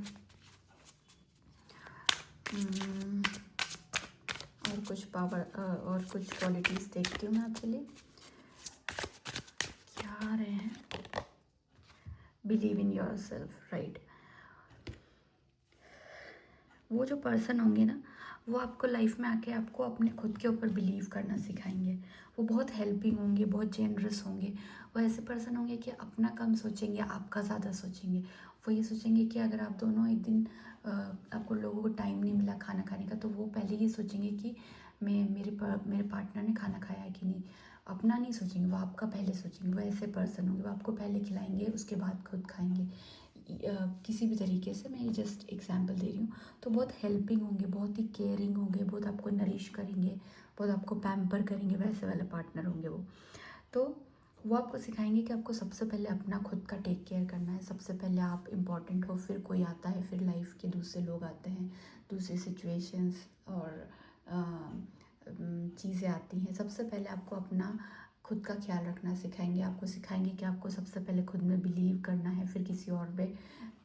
कुछ पावर और कुछ क्वालिटीज़ देखती हूँ मैं आपके लिए। क्या आ रहे हैं? Believe in your self, right. वो जो पर्सन होंगे ना, वो आपको लाइफ में आके आपको अपने खुद के ऊपर बिलीव करना सिखाएंगे। वो बहुत हेल्पिंग होंगे, बहुत जेनरस होंगे। वो ऐसे पर्सन होंगे कि अपना कम सोचेंगे, आपका ज़्यादा सोचेंगे। वो ये सोचेंगे कि अगर आप दोनों एक दिन आपको लोगों को टाइम नहीं मिला खाना खाने का, तो वो पहले ये सोचेंगे कि मेरे पार्टनर ने खाना खाया है कि नहीं। अपना नहीं सोचेंगे, वो आपका पहले सोचेंगे। वो ऐसे पर्सन होंगे, वो आपको पहले खिलाएंगे, उसके बाद खुद खाएंगे। किसी भी तरीके से, मैं ये जस्ट एग्जांपल दे रही हूँ। तो बहुत हेल्पिंग होंगे, बहुत ही केयरिंग होंगे, बहुत आपको नरिश करेंगे, बहुत आपको पैम्पर करेंगे, वैसे वाले पार्टनर होंगे वो। तो वो आपको सिखाएंगे कि आपको सबसे पहले अपना खुद का टेक केयर करना है, सबसे पहले आप इम्पॉर्टेंट हो, फिर कोई आता है, फिर लाइफ के दूसरे लोग आते हैं, दूसरी सिचुएशंस और चीज़ें आती हैं। सबसे पहले आपको अपना खुद का ख्याल रखना सिखाएंगे। आपको सिखाएंगे कि आपको सबसे पहले खुद में बिलीव करना है, फिर किसी और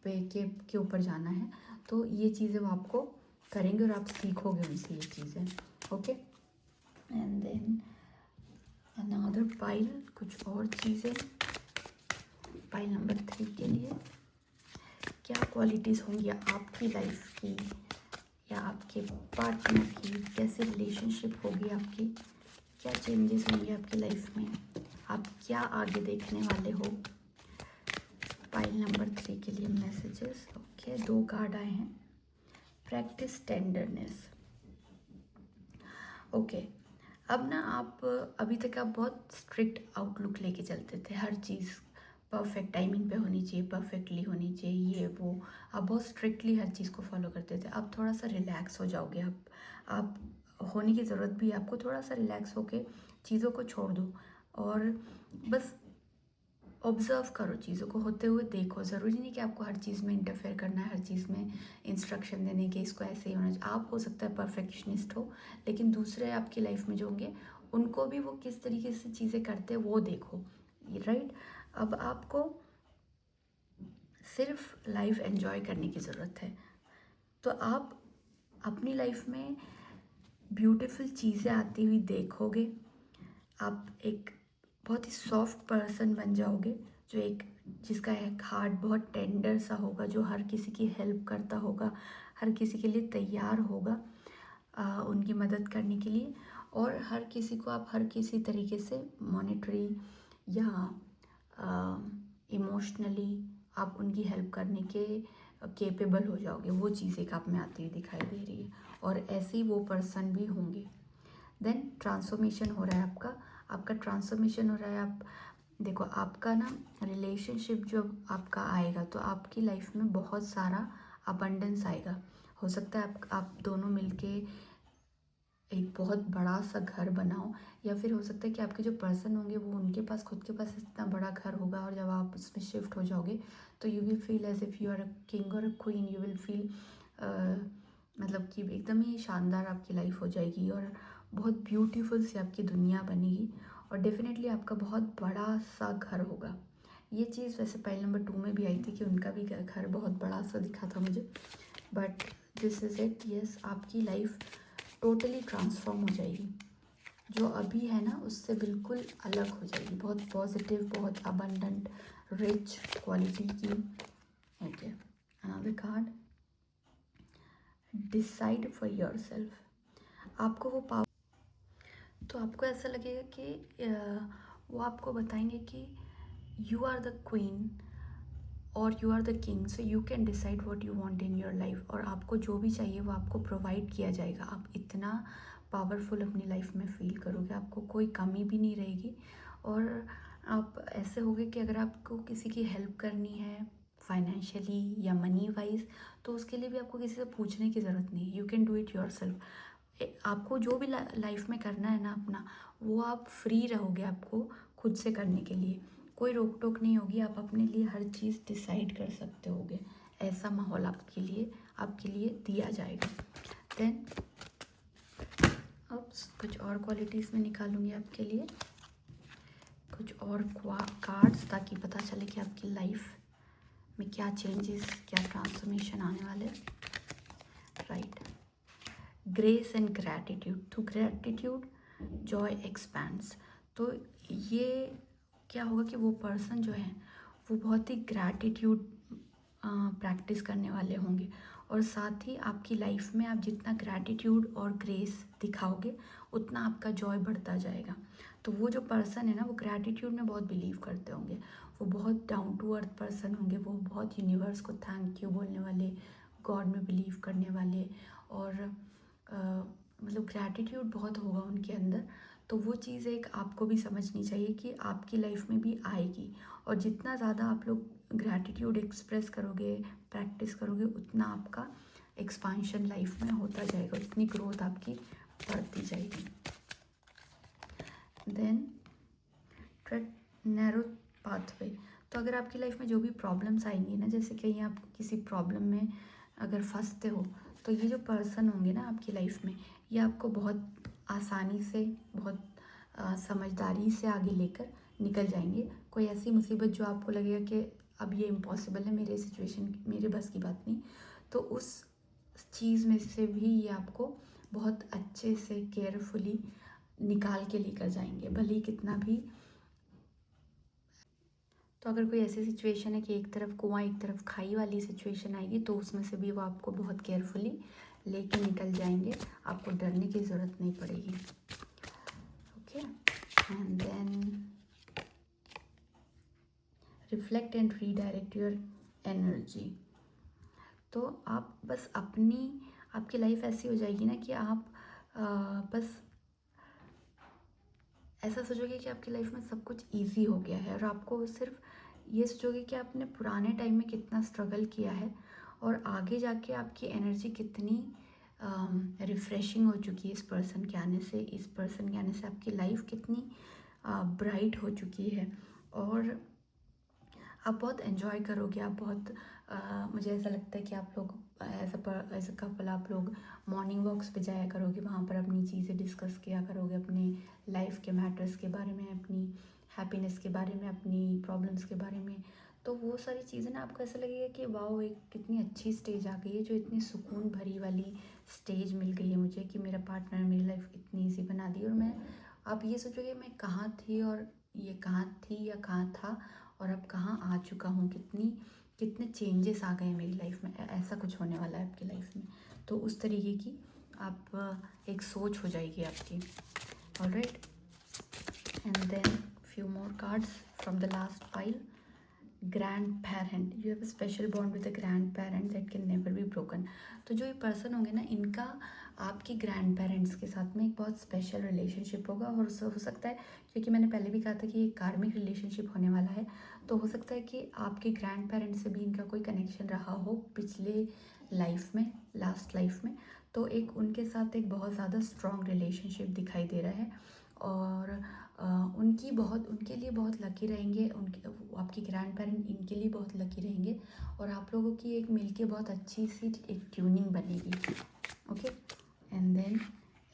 के ऊपर जाना है। तो ये चीज़ें वो आपको करेंगे और आप सीखोगे उनसे ये चीज़ें। Okay, and then another pile, कुछ और चीज़ें पाइल नंबर 3 के लिए। क्या क्वालिटीज़ होंगी आपकी लाइफ की या आपके पार्टनर की, कैसी रिलेशनशिप होगी आपकी, क्या चेंजेस होंगे आपकी लाइफ में, आप क्या आगे देखने वाले हो। पाइल नंबर 3 के लिए मैसेजेस। ओके, 2 कार्ड आए हैं। Practice tenderness. ओके, अब ना आप अभी तक आप बहुत स्ट्रिक्ट आउटलुक लेके चलते थे, हर चीज़ परफेक्ट टाइमिंग पे होनी चाहिए, परफेक्टली होनी चाहिए, ये वो, आप बहुत स्ट्रिक्टली हर चीज़ को फॉलो करते थे। अब थोड़ा सा रिलैक्स हो जाओगे। आप होने की ज़रूरत भी है, आपको थोड़ा सा रिलैक्स होके चीज़ों को छोड़ दो और बस ऑब्ज़र्व करो, चीज़ों को होते हुए देखो। ज़रूरी नहीं कि आपको हर चीज़ में इंटरफेयर करना है, हर चीज़ में इंस्ट्रक्शन देने के इसको ऐसे ही होना चाहिए। आप हो सकता है परफेक्शनिस्ट हो, लेकिन दूसरे आपकी लाइफ में जो होंगे उनको भी वो किस तरीके से चीज़ें करते हैं वो देखो, राइट। अब आपको सिर्फ लाइफ एंजॉय करने की ज़रूरत है। तो आप अपनी लाइफ में ब्यूटीफुल चीज़ें आती हुई देखोगे। आप एक बहुत ही सॉफ्ट पर्सन बन जाओगे, जो एक जिसका एक हार्ट बहुत टेंडर सा होगा, जो हर किसी की हेल्प करता होगा, हर किसी के लिए तैयार होगा उनकी मदद करने के लिए। और हर किसी को आप हर किसी तरीके से मॉनेटरी या इमोशनली आप उनकी हेल्प करने के केपेबल हो जाओगे। वो चीज़ एक आप में आती हुई दिखाई दे रही है और ऐसे ही वो पर्सन भी होंगे। देन ट्रांसफॉर्मेशन हो रहा है आपका ट्रांसफॉर्मेशन हो रहा है। आप देखो, आपका ना रिलेशनशिप जब आपका आएगा तो आपकी लाइफ में बहुत सारा अबंडेंस आएगा। हो सकता है आप दोनों मिलके एक बहुत बड़ा सा घर बनाओ, या फिर हो सकता है कि आपके जो पर्सन होंगे वो उनके पास खुद के पास इतना बड़ा घर होगा और जब आप उसमें शिफ्ट हो जाओगे तो you will feel as if you are a king और a queen. You will feel मतलब कि एकदम ही शानदार आपकी लाइफ हो जाएगी और बहुत ब्यूटीफुल सी आपकी दुनिया बनेगी और डेफिनेटली आपका बहुत बड़ा सा घर होगा। ये चीज़ वैसे पाइल नंबर 2 में भी आई थी कि उनका भी घर बहुत बड़ा सा दिखा था मुझे, but this is it. Yes, आपकी लाइफ टोटली ट्रांसफॉर्म हो जाएगी। जो अभी है ना उससे बिल्कुल अलग हो जाएगी, बहुत पॉजिटिव, बहुत अबंडेंट, रिच क्वालिटी की। Okay, another card, decide for yourself. आपको वो पावर, तो आपको ऐसा लगेगा कि वो आपको बताएंगे कि यू आर द क्वीन और you are the king, so you can decide what you want in your life. और आपको जो भी चाहिए वो आपको प्रोवाइड किया जाएगा। आप इतना पावरफुल अपनी लाइफ में फील करोगे, आपको कोई कमी भी नहीं रहेगी। और आप ऐसे होगे कि अगर आपको किसी की हेल्प करनी है फाइनेंशियली या मनी वाइज, तो उसके लिए भी आपको किसी से पूछने की ज़रूरत नहीं। You can do it your self. आपको जो भी लाइफ में करना है ना अपना, वो आप फ्री रहोगे आपको खुद से करने के लिए। कोई रोक टोक नहीं होगी, आप अपने लिए हर चीज़ डिसाइड कर सकते होगे। ऐसा माहौल आपके लिए दिया जाएगा। देन अब कुछ और क्वालिटीज़ में निकालूंगी आपके लिए कुछ और कार्ड्स, ताकि पता चले कि आपकी लाइफ में क्या चेंजेस, क्या ट्रांसफॉर्मेशन आने वाले। Right, grace and gratitude. Through gratitude Joy expands. तो ये क्या होगा कि वो पर्सन जो है वो बहुत ही ग्रैटिट्यूड प्रैक्टिस करने वाले होंगे और साथ ही आपकी लाइफ में आप जितना ग्रैटिट्यूड और ग्रेस दिखाओगे उतना आपका जॉय बढ़ता जाएगा। तो वो जो पर्सन है ना वो ग्रैटिट्यूड में बहुत बिलीव करते होंगे, वो बहुत डाउन टू अर्थ पर्सन होंगे, वो बहुत यूनिवर्स को थैंक यू बोलने वाले, गॉड में बिलीव करने वाले और मतलब ग्रैटिट्यूड बहुत होगा उनके अंदर। तो वो चीज़ एक आपको भी समझनी चाहिए कि आपकी लाइफ में भी आएगी। और जितना ज़्यादा आप लोग ग्रैटिट्यूड एक्सप्रेस करोगे, प्रैक्टिस करोगे, उतना आपका एक्सपांशन लाइफ में होता जाएगा, उतनी ग्रोथ आपकी बढ़ती जाएगी। Then narrow pathway. तो अगर आपकी लाइफ में जो भी प्रॉब्लम्स आएंगी ना, जैसे कहीं आप किसी प्रॉब्लम में अगर फंसते हो, तो ये जो पर्सन होंगे ना आपकी लाइफ में, ये आपको बहुत आसानी से, बहुत समझदारी से आगे लेकर निकल जाएंगे। कोई ऐसी मुसीबत जो आपको लगेगा कि अब ये इम्पॉसिबल है, मेरे सिचुएशन, मेरे बस की बात नहीं, तो उस चीज़ में से भी ये आपको बहुत अच्छे से केयरफुली निकाल के लेकर जाएंगे, भले ही कितना भी। तो अगर कोई ऐसी सिचुएशन है कि एक तरफ कुआं एक तरफ खाई वाली सिचुएशन आएगी, तो उसमें से भी वो आपको बहुत केयरफुली लेके निकल जाएंगे, आपको डरने की ज़रूरत नहीं पड़ेगी। Okay, and then reflect and redirect your energy. तो आप बस आपकी लाइफ ऐसी हो जाएगी ना कि आप बस ऐसा सोचोगे कि आपकी लाइफ में सब कुछ इजी हो गया है, और आपको सिर्फ ये सोचोगे कि आपने पुराने टाइम में कितना स्ट्रगल किया है और आगे जाके आपकी एनर्जी कितनी रिफ़्रेशिंग हो चुकी है इस पर्सन के आने से। इस पर्सन के आने से आपकी लाइफ कितनी ब्राइट हो चुकी है, और आप बहुत एंजॉय करोगे। आप बहुत मुझे ऐसा लगता है कि आप लोग एज अ कपल आप लोग मॉर्निंग वॉक्स पे जाया करोगे, वहाँ पर अपनी चीज़ें डिस्कस किया करोगे, अपने लाइफ के मैटर्स के बारे में, अपनी हैप्पीनेस के बारे में, अपनी प्रॉब्लम्स के बारे में। तो वो सारी चीज़ें ना आपको ऐसा लगेगा कि वाओ, एक कितनी अच्छी स्टेज आ गई है, जो इतनी सुकून भरी वाली स्टेज मिल गई है मुझे, कि मेरा पार्टनर मेरी लाइफ इतनी ईजी बना दी। और आप ये सोचोगे मैं कहाँ थी, और ये कहाँ थी या कहाँ था, और अब कहाँ आ चुका हूँ, कितने चेंजेस आ गए मेरी लाइफ में। ऐसा कुछ होने वाला है आपकी लाइफ में। तो उस तरीके की एक सोच हो जाएगी आपकी। Alright, and then few more cards from the last pile. Grandparent, you have a special bond with a grandparent that can never be broken. तो जो ये पर्सन होंगे ना, इनका आपके ग्रैंड पेरेंट्स के साथ में एक बहुत स्पेशल रिलेशनशिप होगा। और हो सकता है, क्योंकि मैंने पहले भी कहा था कि एक कार्मिक रिलेशनशिप होने वाला है, तो हो सकता है कि आपके ग्रैंड पेरेंट्स से भी इनका कोई कनेक्शन रहा हो पिछले लाइफ में, लास्ट लाइफ में। तो एक उनके साथ एक बहुत ज़्यादा स्ट्रॉन्ग रिलेशनशिप दिखाई दे रहा है, और उनके लिए बहुत लकी रहेंगे। आपके ग्रैंड पेरेंट इनके लिए बहुत लकी रहेंगे, और आप लोगों की एक मिलके बहुत अच्छी सी एक ट्यूनिंग बनेगी। Okay, and then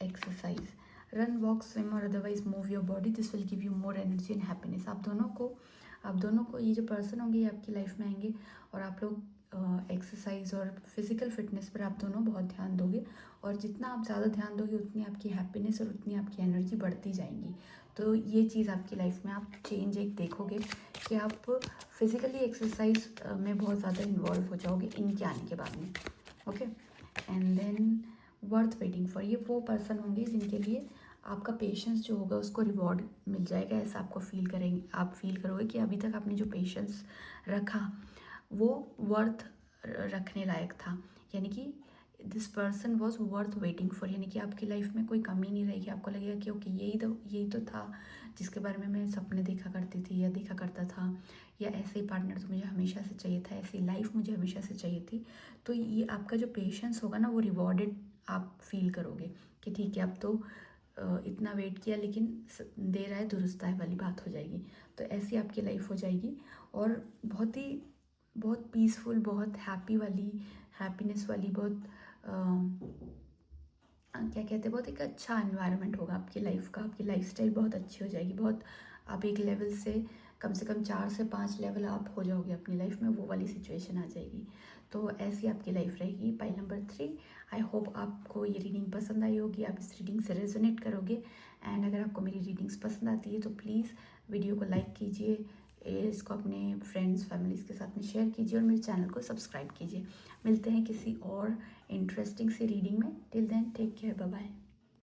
exercise, run, walk, swim और otherwise move your body, this will give you more energy and happiness. आप दोनों को ये जो पर्सन होंगे ये आपकी लाइफ में आएंगे, और आप लोग एक्सरसाइज और फिज़िकल फिटनेस पर आप दोनों बहुत ध्यान दोगे, और जितना आप ज़्यादा ध्यान दोगे उतनी आपकी हैप्पीनेस और उतनी आपकी एनर्जी बढ़ती जाएंगी। तो ये चीज़ आपकी लाइफ में आप चेंज एक देखोगे कि आप फिज़िकली एक्सरसाइज में बहुत ज़्यादा इन्वॉल्व हो जाओगे इनके आने के बाद में। Okay, and then worth waiting for, ये वो पर्सन होंगे जिनके लिए आपका पेशेंस जो होगा उसको रिवॉर्ड मिल जाएगा। ऐसा आपको आप फील करोगे कि अभी तक आपने जो पेशेंस रखा वो वर्थ रखने लायक था, यानी कि this person was worth waiting for, यानी कि आपकी लाइफ में कोई कमी नहीं रहेगी। आपको लगेगा कि ओके, यही तो था जिसके बारे में मैं सपने देखा करती थी या देखा करता था, या ऐसे ही पार्टनर तो मुझे हमेशा से चाहिए था, ऐसी लाइफ मुझे हमेशा से चाहिए थी। तो ये आपका जो पेशेंस होगा ना, वो रिवॉर्डेड आप फील करोगे कि ठीक है, अब तो इतना वेट किया, लेकिन देर आए दुरुस्त आए वाली बात हो जाएगी। तो ऐसी आपकी लाइफ हो जाएगी, और बहुत पीसफुल, बहुत हैप्पीनेस वाली, बहुत क्या कहते हैं, बहुत एक अच्छा एनवायरनमेंट होगा आपकी लाइफ का। आपकी लाइफस्टाइल बहुत अच्छी हो जाएगी, बहुत आप एक लेवल से कम 4 से 5 लेवल आप हो जाओगे अपनी लाइफ में, वो वाली सिचुएशन आ जाएगी। तो ऐसी आपकी लाइफ रहेगी। पाइल नंबर 3, आई होप आपको ये रीडिंग पसंद आई होगी, आप इस रीडिंग से रेजोनेट करोगे। एंड अगर आपको मेरी रीडिंग्स पसंद आती है तो प्लीज़ वीडियो को लाइक कीजिए, इसको अपने फ्रेंड्स फैमिलीज़ के साथ में शेयर कीजिए, और मेरे चैनल को सब्सक्राइब कीजिए। मिलते हैं किसी और इंटरेस्टिंग सी रीडिंग में। Till then take care, bye bye.